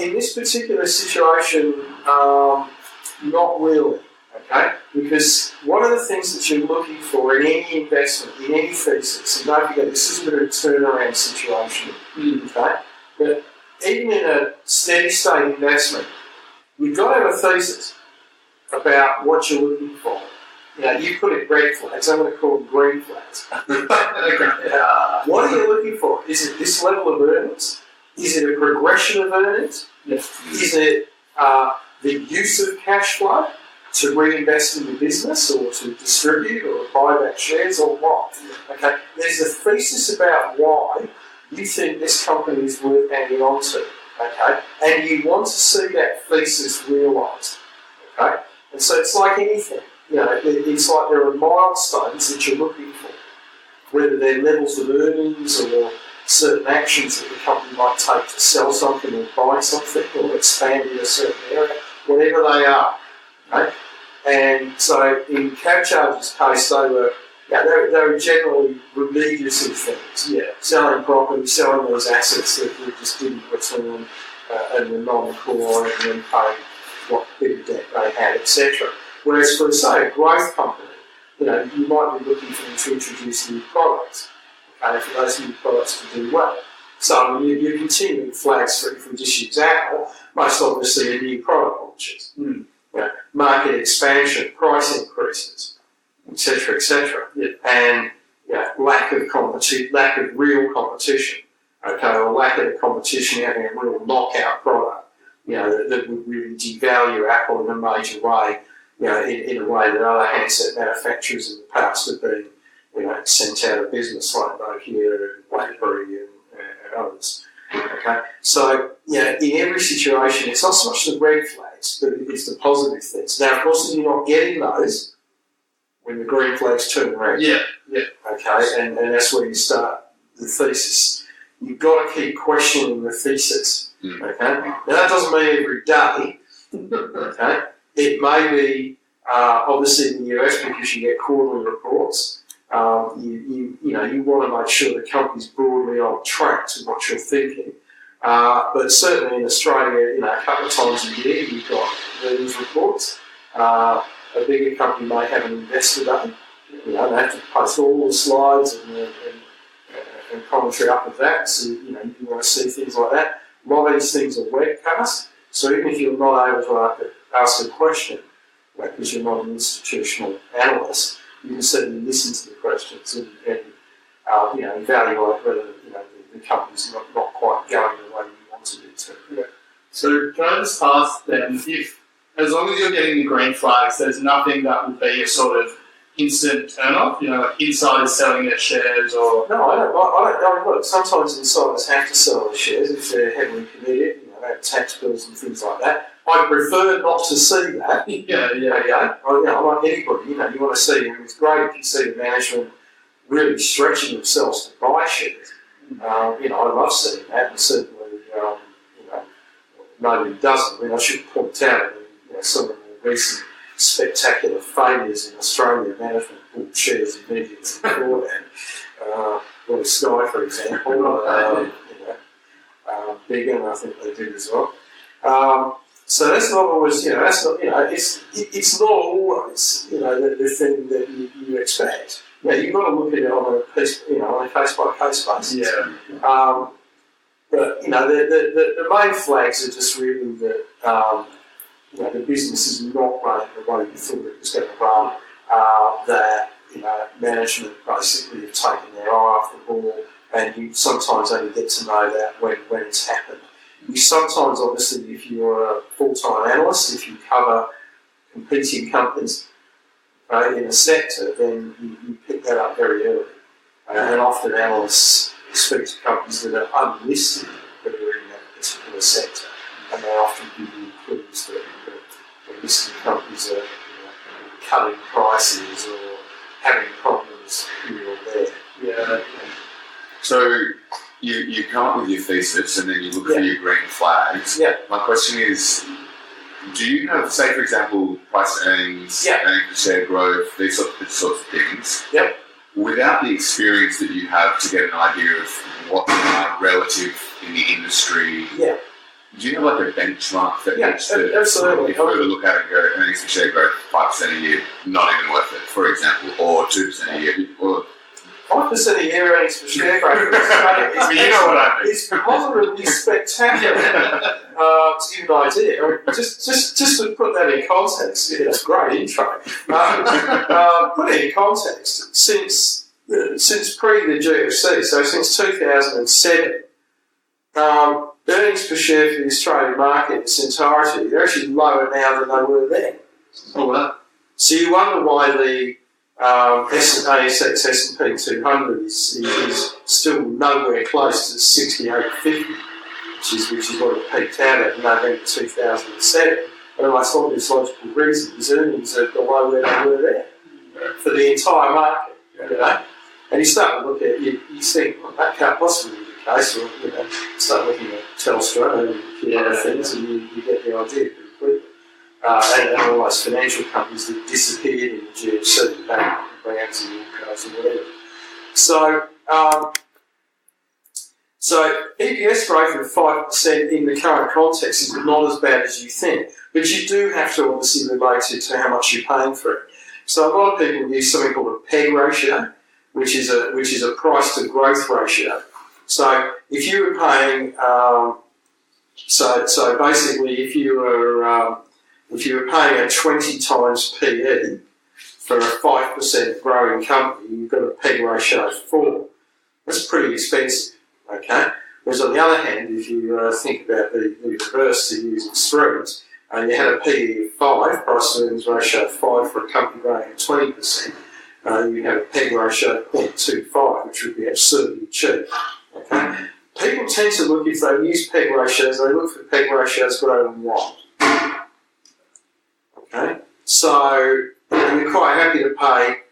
In this particular situation, not really, okay? Because one of the things that you're looking for in any investment, in any thesis, and don't forget, this is a bit of a turnaround situation, okay? But even in a steady state investment, you've got to have a thesis about what you're looking for. You put it red flags, I'm going to call them green flags. What are you looking for? Is it this level of earnings? Is it a progression of earnings? Yes. Is it the use of cash flow to reinvest in the business or to distribute or buy back shares or what? Okay, there's a thesis about why you think this company is worth hanging on to, okay, and you want to see that thesis realised, okay? And so it's like anything, it's like there are milestones that you're looking for, whether they're levels of earnings or certain actions that the company might take to sell something or buy something or expand in a certain area, whatever they are. Okay? And so in Cabcharge's case, they were generally remediative things. Selling property, selling those assets that just didn't return and were non-core and then paying what bit of debt they had, etc. Whereas for, say, a growth company, you might be looking for them to introduce new products. Okay, for those new products to do well. So you're continuing flags for, if we just use Apple, most obviously are new product launches, market expansion, price increases, etc., etc. And lack of competition, lack of real competition, okay, or lack of competition having a real knockout product, that would really devalue Apple in a major way, in a way that other handset manufacturers in the past have been sent out of business, like Nokia and BlackBerry and others. Okay, so in every situation, it's not so much the red flags, but it's the positive things. Now, of course, you're not getting those when the green flags turn red. Yeah. Okay, and that's where you start the thesis. You've got to keep questioning the thesis. Okay, now that doesn't mean every day. Okay, it may be obviously in the US because you get quarterly reports. You want to make sure the company's broadly on track to what you're thinking. But certainly in Australia, a couple of times a year you've got earnings reports. A bigger company may have an investor day. They have to post all the slides and commentary up of that. So you want to see things like that. A lot of these things are webcast, so even if you're not able to ask a question, because you're not an institutional analyst, you can certainly listen to the questions and evaluate whether the company's not quite going the way you wanted it to. Yeah. So can I just ask then, if as long as you're getting the green flags, there's nothing that would be a sort of instant turn-off? Like insiders selling their shares or... No, I don't. Look, sometimes insiders have to sell their shares if they're heavily committed. They have tax bills and things like that. I prefer not to see that. Yeah. Like anybody, you want to see, and it's great if you see the management really stretching themselves to buy shares. I love seeing that, and certainly, nobody doesn't. I should point out some of the recent spectacular failures in Australia. Management bought shares immediately before that. Sky, for example, Bigger, I think they did as well. So that's not always, that's not, it's not always, the thing that you expect. You've got to look at it on a case-by-case basis. Yeah. But, the main flags are just really that, the business is not running the way you thought it was going to run, that, management basically have taken their eye off the ball, and you sometimes only get to know that when it's happened. You sometimes, obviously, if you're a full-time analyst, if you cover competing companies in a sector, then you pick that up very early. And often analysts speak to companies that are unlisted that are in that particular sector, and they often give you clues that the listed companies are cutting prices or having problems here or there. Yeah. So you come up with your thesis and then you look for your green flags. Yeah. My question is, do you have, say for example, price earnings, earnings per share growth, these sorts of things, without the experience that you have to get an idea of what they are relative in the industry, do you have like a benchmark that absolutely. If you were to look at it and go, earnings per share growth 5% a year, not even worth it, for example, or 2% a year, or 5% a year earnings per share growth. You know what I mean. It's positively spectacular. To give you an idea, just to put that in context, it's a great intro. Put it in context, since pre the GFC, so since 2007, earnings per share for the Australian market in its entirety, they're actually lower now than they were then. Oh, wow. So you wonder why the ASX S&P 200 is still nowhere close to 6850, which is what it peaked out at in November 2007. And the most obvious logical reason is earnings are below where they were there for the entire market. And you start to look at it, you think, well, that can't possibly be the case. Or, start looking at Telstra and a few other things, and you get the idea pretty quickly. And all those financial companies that disappeared in the GFC, brands and cars and whatever. So EPS growth of 5% in the current context is not as bad as you think, but you do have to obviously relate it to how much you're paying for it. So a lot of people use something called a PEG ratio, which is a price to growth ratio. So if you were paying, so basically if you were paying a 20 times PE for a 5% growing company, you've got a PEG ratio of 4. That's pretty expensive, okay? Whereas on the other hand, if you think about the reverse to use extremes, and you had a PE of 5, price to earnings ratio of 5 for a company growing at 20%, you have a PEG ratio of 0.25, which would be absurdly cheap, okay? People tend to look, if they use PEG ratios, they look for PEG ratios greater than 1. Okay, so you're quite happy to pay.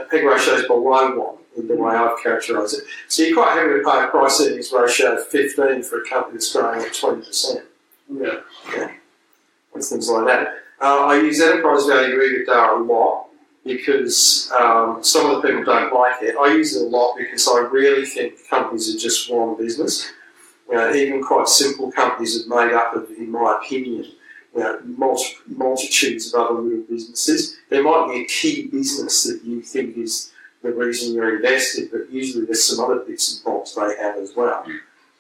PEG ratios below 1 in the way I've characterised it. So you're quite happy to pay a price earnings ratio of 15 for a company that's growing at 20%. Yeah. And things like that. I use enterprise value EBITDA a lot because some of the people don't like it. I use it a lot because I really think companies are just one business. Even quite simple companies are made up of, in my opinion, multitudes of other little businesses. There might be a key business that you think is the reason you're invested, but usually there's some other bits and bobs they have as well.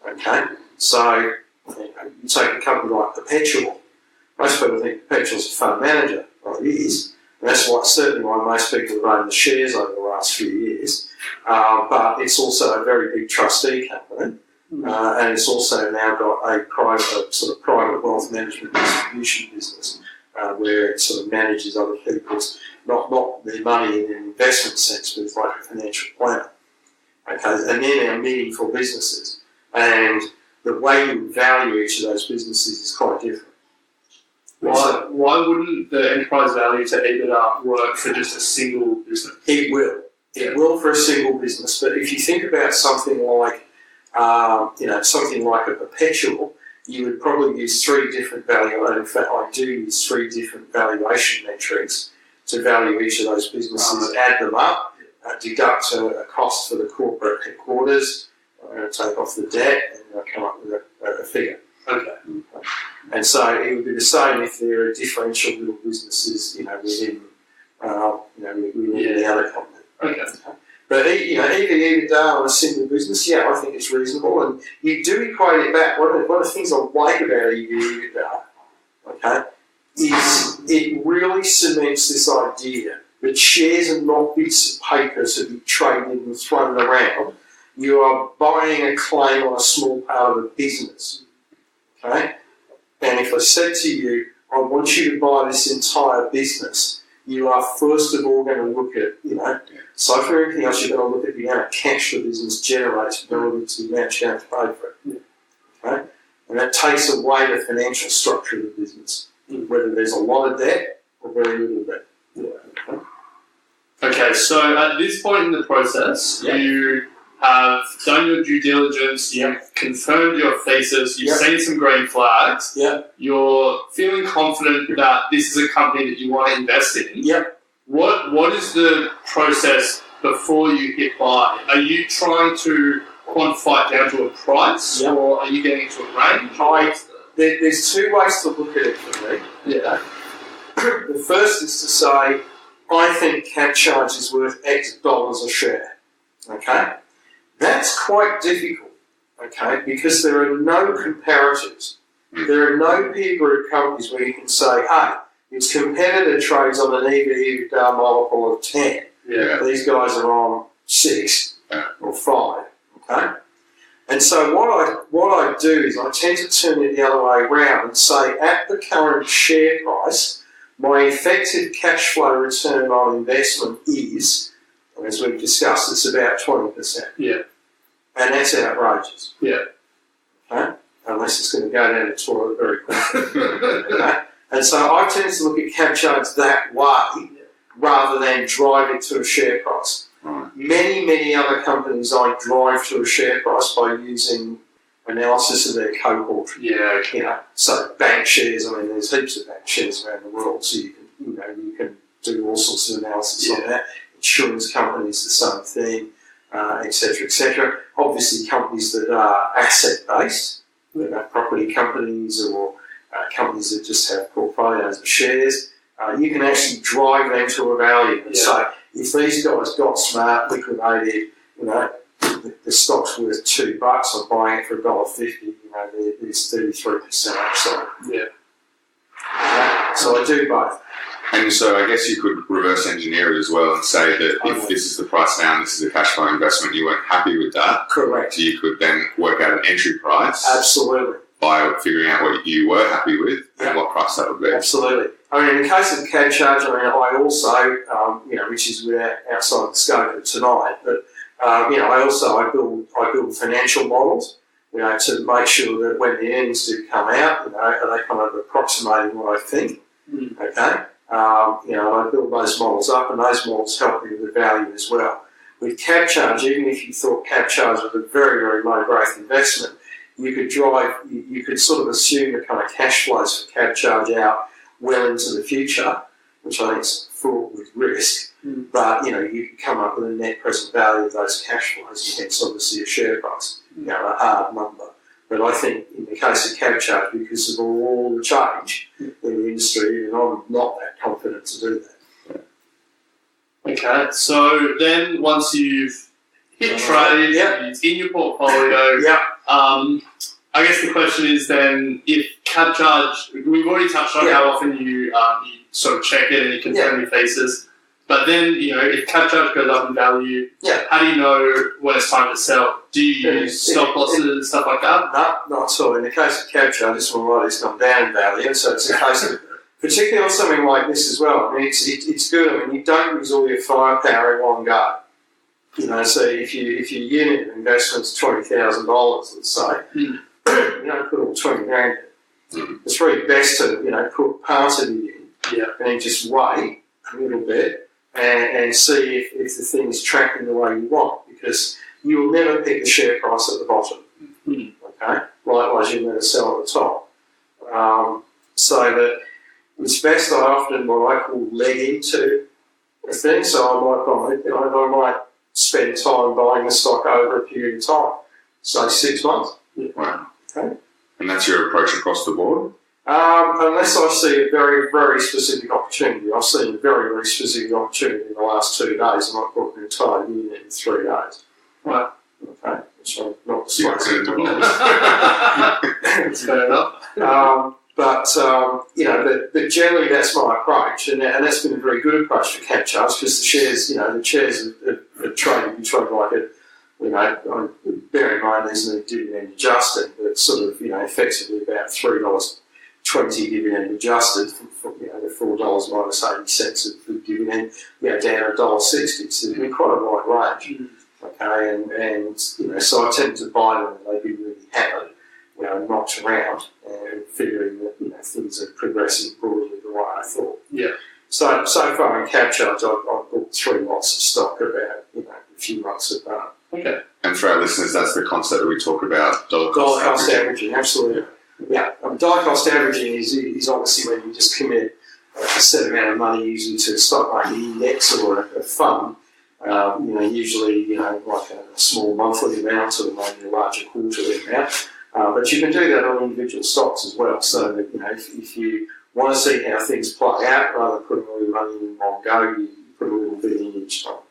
Okay, so you take a company like Perpetual. Most people think Perpetual's a fund manager. Well, it is. And that's certainly why most people have owned the shares over the last few years. But it's also a very big trustee company. And it's also now got a private wealth management distribution business. where it sort of manages other people's, not their money in an investment sense, but it's like a financial planner. Okay, and then our meaningful businesses. And the way you value each of those businesses is quite different. Why wouldn't the enterprise value to EBITDA work for just a single business? It will. It will for a single business. But if you think about something like, something like a perpetual, you would probably use three different in fact, I do use three different valuation metrics to value each of those businesses, add them up, deduct a cost for the corporate headquarters, take off the debt, and come up with a figure. Okay. And so it would be the same if there are differential little businesses, within the other company. Okay. But EBITDA on a single business, yeah, I think it's reasonable, and you do equate it back. One of the things I like about EBITDA, okay, is it really cements this idea that shares are not bits of paper to be traded and thrown around. You are buying a claim on a small part of a business, okay? And if I said to you, I want you to buy this entire business, you are first of all going to look at, so for everything else, you're going to look at the amount of cash the business generates relative to the amount you're going to pay for it. Okay? And that takes away the financial structure of the business, whether there's a lot of debt or very little debt. Okay, so at this point in the process, you have done your due diligence, you've confirmed your thesis, you've seen some green flags, you're feeling confident that this is a company that you want to invest in. What is the process before you hit buy? Are you trying to quantify it down to a price, or are you getting into a range? There's two ways to look at it for me. The first is to say, I think Cabcharge is worth X dollars a share. Okay? That's quite difficult, okay, because there are no comparatives. There are no peer group companies where you can say, hey, its competitor trades on an EV/EBITDA multiple of 10. These guys are on 6 or 5, okay? And so what I do is I tend to turn it the other way around and say, at the current share price, my effective cash flow return on investment is, as we've discussed, it's about 20%. And that's outrageous. Okay? Unless it's going to go down the toilet very quickly. Okay? And so I tend to look at Cabcharge that way rather than drive it to a share price. Many, many other companies I drive to a share price by using analysis of their cohort. So bank shares, there's heaps of bank shares around the world, so you can do all sorts of analysis on that. Insurance companies, the same thing, etc., etc. Obviously, companies that are asset-based, property companies or companies that just have portfolios of shares, you can actually drive them to a value and say, if these guys got smart, liquidated, the stock's worth $2, I'm buying it for $1.50, there's 33% upside. So I do both. And so I guess you could reverse engineer it as well and say that if this is the price now and this is a cash flow investment, you weren't happy with that. Correct. So you could then work out an entry price. Absolutely. By figuring out what you were happy with and what price that would be. Absolutely. In the case of Cabcharge, I also, which is outside the scope of tonight, but I build financial models, to make sure that when the earnings do come out, are they kind of approximating what I think? Okay. I build those models up, and those models help me with the value as well. With Cabcharge, even if you thought Cabcharge was a very, very low growth investment, you could sort of assume the kind of cash flows for Cabcharge out well into the future, which I think is fraught with risk. But you can come up with a net present value of those cash flows, and hence obviously a share price, a hard number. But I think in the case of Cabcharge, because of all the change in the industry, I'm not that confident to do that. Okay, so then once you've hit trade, it's in your portfolio. I guess the question is then, if Cabcharge, we've already touched on how often you sort of check it and you confirm your thesis. But then, if Cabcharge goes up in value, how do you know when it's time to sell? Do you use stop losses and stuff like that? No, not at all. In the case of Cabcharge, this will likely come down in value, so it's a case of particularly on something like this as well. I mean, it's good. I mean, you don't use all your firepower in one go. You know, so if your unit of investment's $20,000, let's say, you don't put all 20 grand in. It's really best to, you know, put part of it in and then just wait a little bit and see if the thing's tracking the way you want, because you will never pick the share price at the bottom. Okay? Likewise, you'll never sell at the top. So that it's best, I often what I call leg into a thing. So I might spend time buying the stock over a period of time, say 6 months. Wow. Okay. And that's your approach across the board? Unless I see a very, very specific opportunity. I've seen a very, very specific opportunity in the last 2 days. I might book an entire unit in 3 days. Right. Okay. Which I'm not disclosing. That's fair enough. You know, but generally that's my approach, and that's been a very good approach for Cabcharge, because the shares are traded between like a, you know, bear in mind there's no dividend adjusted, but sort of, you know, effectively about $3.20 dividend adjusted, from you know, the $4 minus 80 cents of the dividend, you know, down to $1.60. So there's been quite a wide range. Okay, and you know, so I tend to buy them and they've been really hammered, you know, knocked around, and figuring that, you know, things are progressing broadly the way I thought. Yeah. So far in Cabcharge, I've bought 3 lots of stock about, you know, a few months apart. Okay. And for our listeners, that's the concept that we talk about, dollar cost averaging. Absolutely. Yeah. Dollar cost averaging is obviously when you just commit a set amount of money, usually to a stock market index or a fund. You know, usually, you know, like a small monthly amount or maybe a larger quarterly amount. But you can do that on individual stocks as well. So that, you know, if you want to see how things play out, rather than putting all your money in one go, you put a little bit in each time.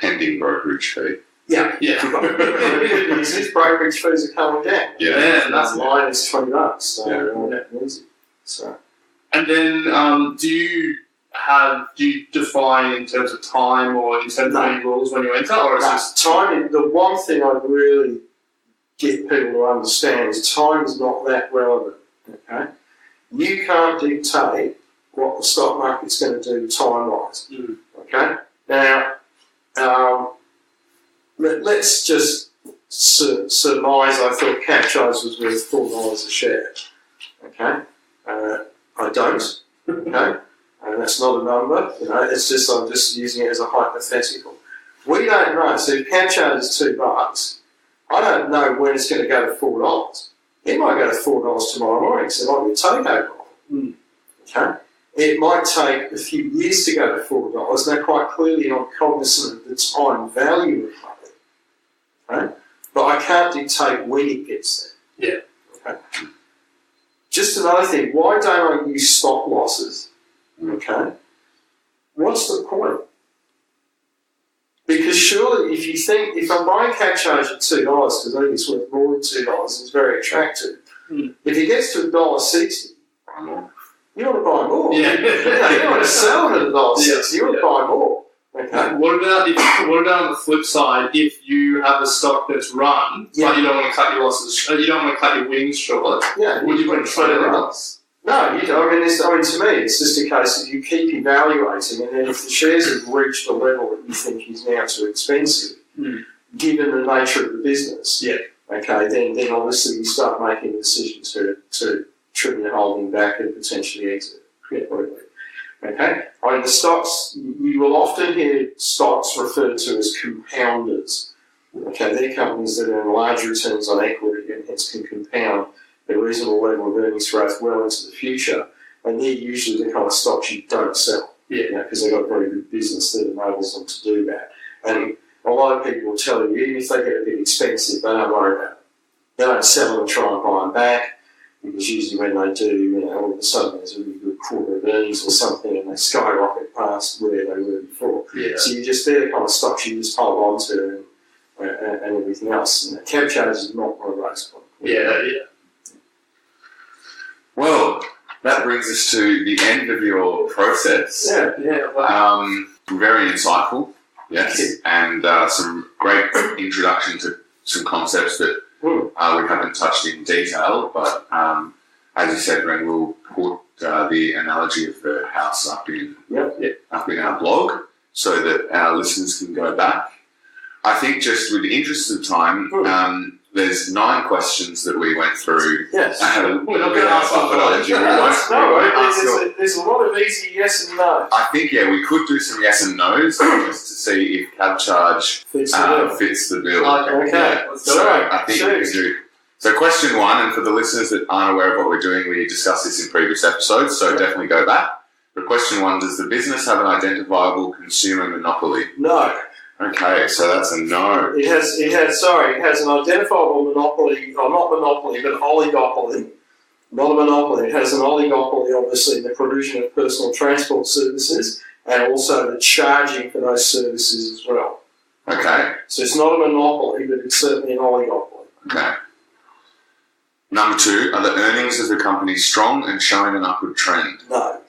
Pending brokerage fee. Yeah. These brokerage fees are coming down. Yeah. And that's mine is $20. So easy. So. And then, do you define in terms of time or incentive rules when you enter, or is this time? The one thing I really get people to understand is time is not that relevant. Okay, you can't dictate what the stock market's going to do time-wise. Okay, now let's just surmise I thought Cabcharge was worth $4 a share. Okay, I don't. Okay. And that's not a number, you know, it's just, I'm just using it as a hypothetical. We don't know, so if Cabcharge is $2, I don't know when it's going to go to $4. It might go to $4 tomorrow morning, so it might be a takeover. Okay? It might take a few years to go to $4. They're quite clearly not cognizant of the time value of money. Okay? But I can't dictate when it gets there. Yeah. Okay? Just another thing, why don't I use stop losses? Okay, what's the point? Because surely, if I'm buying Cabcharge at $2, because I think it's worth more than $2, it's very attractive. If it gets to $1.60, you want to buy more. Yeah. You don't want to sell it at $1.60. You want to buy more. Okay. What about on the flip side? If you have a stock that's run, but you don't want to cut your losses, you don't want to cut your wins short. Yeah. Would you put further loss? No, you don't. I mean, to me, it's just a case of you keep evaluating, and then if the shares have reached a level that you think is now too expensive, given the nature of the business, okay, then obviously you start making a decision to trim your holding back and potentially exit. Okay? I mean, the stocks, you will often hear stocks referred to as compounders. Okay, they're companies that earn large returns on equity and hence can compound a reasonable level of earnings growth well into the future, and they're usually the kind of stocks you don't sell, because they've got a very good business that enables them to do that. And a lot of people will tell you, even if they get a bit expensive, they don't worry about it. They don't sell them and try and buy them back, because usually when they do, you know, all of a sudden there's a really good quarter of earnings or something, and they skyrocket past where they were before. Yeah. So they're the kind of stocks you just hold on to and everything else. And Cabcharge is not one of those. Yeah. Well, that brings us to the end of your process. Very insightful, yes, and some great introduction to some concepts that we haven't touched in detail, but as you said, Ren, we'll put the analogy of the house up in our blog so that our listeners can go back. I think just with the interest of time, there's 9 questions that we went through. Yes. We're not going to ask methodology. There's a lot of easy yes and no. I think, we could do some yes and no's just to see if Cabcharge fits the bill. Okay. I think we can do. So question 1, and for the listeners that aren't aware of what we're doing, we discussed this in previous episodes, so definitely go back. But question 1, does the business have an identifiable consumer monopoly? No. Okay, so that's a no. It has an identifiable monopoly, or not monopoly, but oligopoly. Not a monopoly. It has an oligopoly, obviously, in the provision of personal transport services and also the charging for those services as well. Okay. So it's not a monopoly, but it's certainly an oligopoly. Okay. Number 2, are the earnings of the company strong and showing an upward trend? No.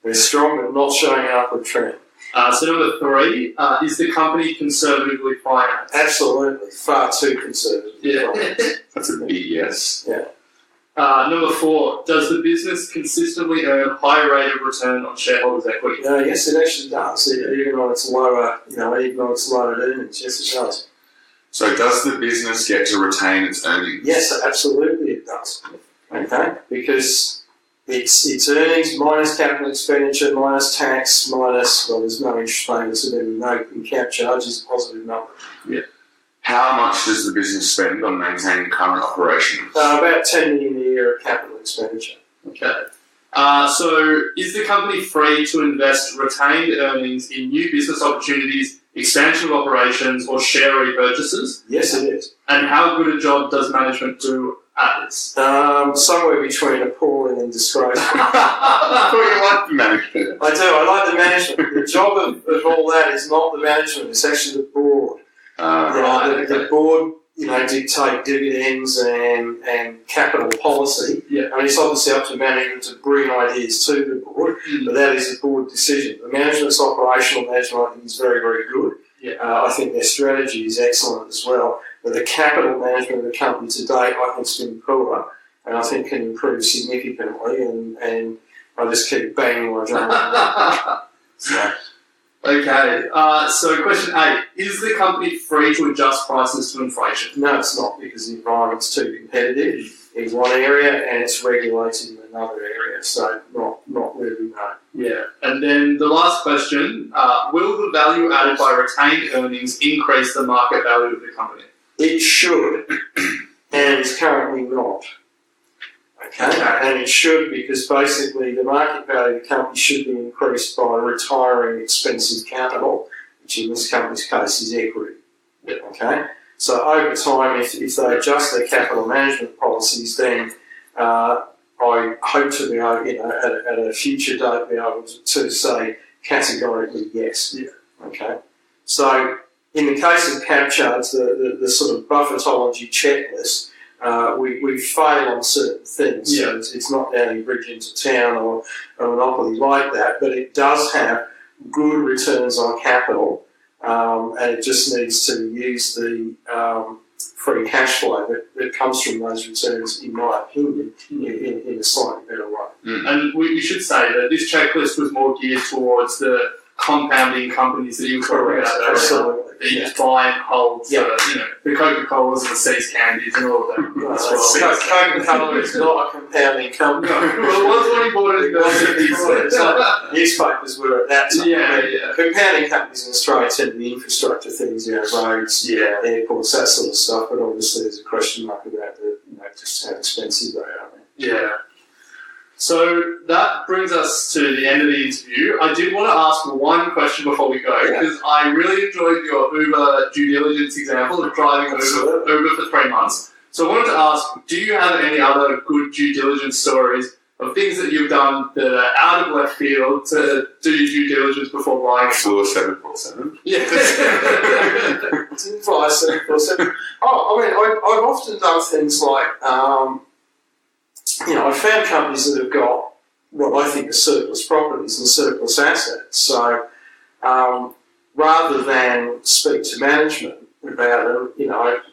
They're strong, but not showing an upward trend. So number 3, is the company conservatively financed? Absolutely. Far too conservatively financed. That's a big yes. Yeah. Number 4, does the business consistently earn a high rate of return on shareholders' equity? Yes, it actually does. Even on its lower, even on its lower earnings, yes, it does. So does the business get to retain its earnings? Yes, absolutely it does. Okay, because it's earnings minus capital expenditure, minus tax, minus, there's no interest payments, so then no Cabcharge is a positive number. Yeah. How much does the business spend on maintaining current operations? About 10 million a year of capital expenditure. Okay. So is the company free to invest retained earnings in new business opportunities, expansion of operations, or share repurchases? Yes, it is. And how good a job does management do at this? Somewhere between appalling and disgraceful. I thought you liked the management. I do. I like the management. The job of all that is not the management. It's actually the board. The board, dictate dividends and capital policy. Yeah. I mean, it's obviously up to management to bring ideas to the board, but that is a board decision. The management's operational management, I think, is very, very good. Yeah. I think their strategy is excellent as well. But the capital management of the company to date, I think, has been poor, and I think can improve significantly. And I just keep banging my drum. So. Okay. So question 8: is the company free to adjust prices to inflation? No, it's not, because the environment's too competitive in one area and it's regulated in another area. So not really, no. Yeah. And then the last question: will the value added by retained earnings increase the market value of the company? It should, and it's currently not. Okay, and it should, because basically the market value of the company should be increased by retiring expensive capital, which in this company's case is equity. Okay, so over time, if they adjust their capital management policies, then I hope to be able, at a future date, be able to say categorically yes. Yeah. Okay, so in the case of Cabcharge, the sort of buffertology checklist. We fail on certain things. Yeah. So it's not down in bridge into town or a monopoly like that, but it does have good returns on capital, and it just needs to use the free cash flow that comes from those returns, in my opinion, in a slightly better way. And we should say that this checklist was more geared towards the compounding companies that you were talking about. Absolutely. That you just buy and hold, the Coca-Colas and the Seas candies and all of them. Coca-Cola is not a compounding company. Well, it was when he bought it in the newspapers were at that time. Yeah. Compounding companies in Australia tend to be infrastructure things, roads, airports, that sort of stuff, but obviously there's a question mark about just how expensive they are. Yeah. So that brings us to the end of the interview. I did want to ask one question before we go, because I really enjoyed your Uber due diligence example of driving Uber for 3 months. So I wanted to ask, do you have any other good due diligence stories of things that you've done that are out of left field to do your due diligence before buying? Flew a 747. Yeah. Didn't fly a 747. I've often done things like... I've found companies that have got what I think are surplus properties and surplus assets. So rather than speak to management, about,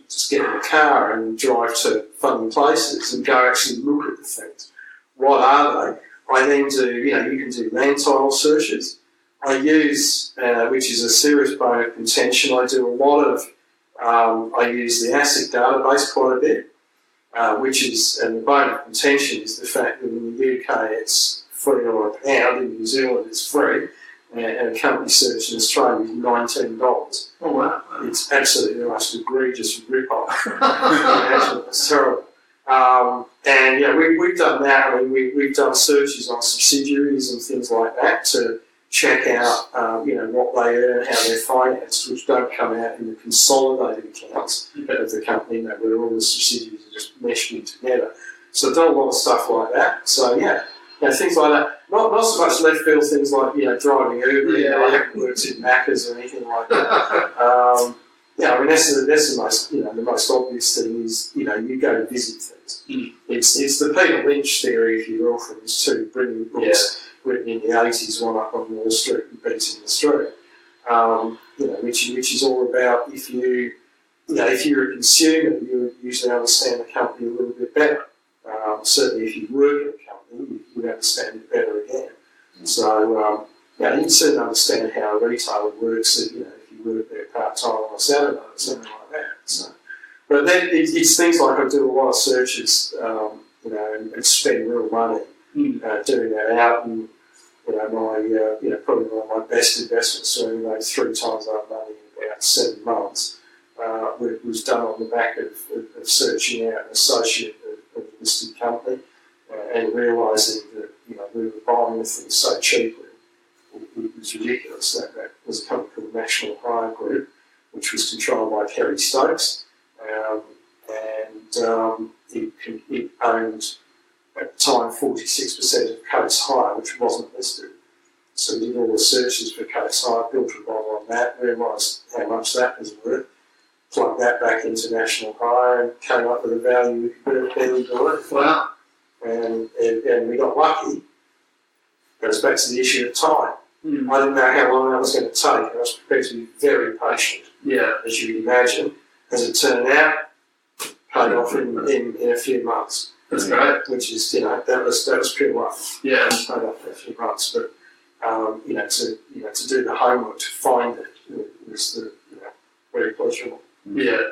just get in the car and drive to funny places and go actually look at the things. What are they? I then do, you can do land title searches. I use, which is a serious bone of contention, I do a lot of, I use the ASIC database quite a bit, and the bone of contention is the fact that in the UK it's free or a pound, in New Zealand it's free, and a company search in Australia is $19. Oh, wow. It's absolutely the most egregious rip-off. It's terrible. We've done that. I mean, we've done searches on subsidiaries and things like that to check out, what they earn, how they're financed, which don't come out in the consolidated accounts of the company, where all the subsidiaries are just meshed in together. So I've done a lot of stuff like that. So, things like that. Not so much left field things like, driving Uber, I haven't worked in Macca's or anything like that. That's the most, the most obvious thing is, you go to visit things. It's the Peter Lynch theory, if you will, from his two brilliant books written in the 80s, one up on Wall Street and Beats in the Street, which is all about if you're a consumer, you usually understand the company a little bit better. Certainly if you work in a company, you would understand it better again. So, you can certainly understand how a retailer works, if you work there part-time on a Saturday or something like that. So, but then it's things like I do a lot of searches, and spend real money doing that out, and probably one of my best investments, so 3 times our money in about 7 months, was done on the back of searching out an associate of a listed company and realising that we were buying the things so cheaply. It was ridiculous. That was a company called National Hire Group, which was controlled by Kerry Stokes, it owned at the time 46% of Coates Hire, which wasn't listed. So we did all the searches for Coates Hire, built a model on that, realised how much that was worth, plugged that back into National Hire, and came up with a value we could barely believe. Wow. And we got lucky. Goes back to the issue of time. I didn't know how long that was going to take. I was prepared to be very patient, as you would imagine. As it turned out, paid off in a few months. That's great. Which is, that was pretty rough. Yeah. Paid off in a few months, but to do the homework to find it was very pleasurable. Yeah.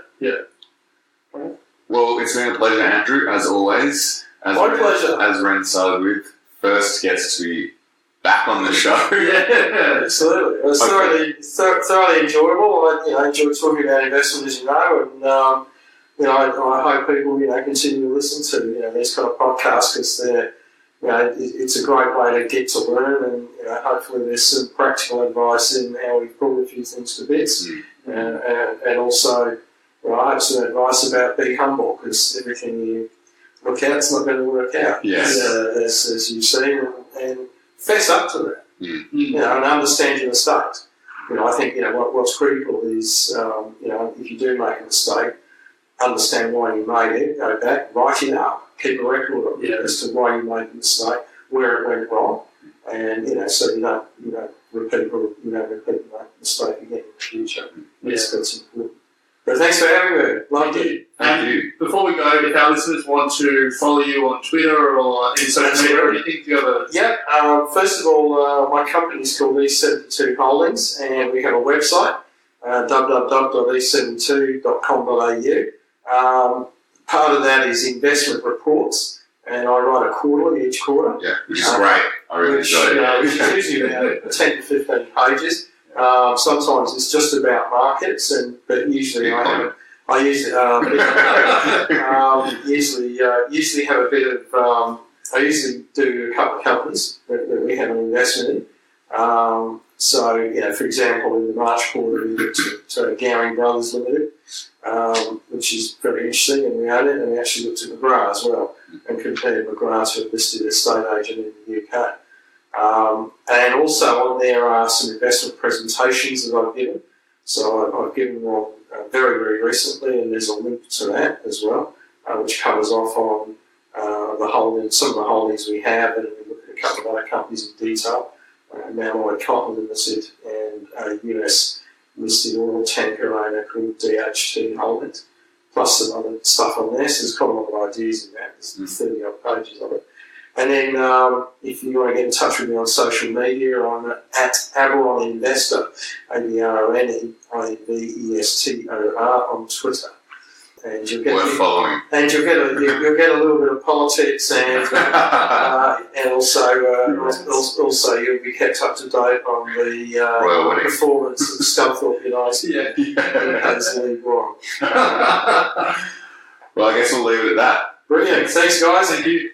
Well, it's been a pleasure, Andrew, as always. My pleasure. As Ren started with, first gets to be back on the show. Yeah, absolutely. It was thoroughly enjoyable. I enjoy talking about investment, as you know, and I hope people continue to listen to these kind of podcasts because they're it's a great way to get to learn, and hopefully there's some practical advice in how we pull a few things to bits, and also I have some advice about being humble because everything you look at is not going to work out. Yes. As you've seen, and fess up to that, and understand your mistakes. I think what's critical is if you do make a mistake, understand why you made it, go back, write it up, keep a record of it as to why you made the mistake, where it went wrong, and so you don't repeat that mistake again in the future. That's important. But thanks for having me. Loved it. Thank you. Before we go, if our listeners want to follow you on Twitter or in social media or anything, do you have a... Yeah. First of all, my company is called E72 Holdings, and we have a website, www.e72.com.au. Part of that is investment reports, and I write a quarterly each quarter. Yeah, which is great. I really enjoy it. Which is usually about 10 to 15 pages. Sometimes it's just about markets, but usually I usually have a bit of. I usually do a couple of companies that we have an investment in. For example, in the March quarter, we looked at Gowing Brothers Limited, which is very interesting, and we own it. And we actually looked at McGrath as well, and compared McGrath to a listed estate agent in the UK. And also on there are some investment presentations that I've given. So I've given one very, very recently, and there's a link to that as well, which covers off on some of the holdings we have, and we look at a couple of other companies in detail. Mount Cotton Limited and a US listed oil tanker owner called DH2 Holdings, plus some other stuff on there. So there's quite a lot of ideas in that. There's 30 odd pages of it. And then if you want to get in touch with me on social media, I'm at Aberon Investor, ABRONINVESTOR on Twitter. And you'll get following. And you'll get a little bit of politics and also you'll be kept up to date on the performance of Scunthorpe United and Hazley Bron. Well, I guess we'll leave it at that. Brilliant. Thanks, guys. Thank you.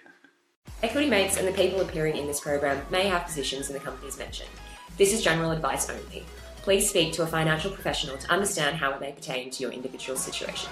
Equity Mates and the people appearing in this program may have positions in the companies mentioned. This is general advice only. Please speak to a financial professional to understand how it may pertain to your individual situation.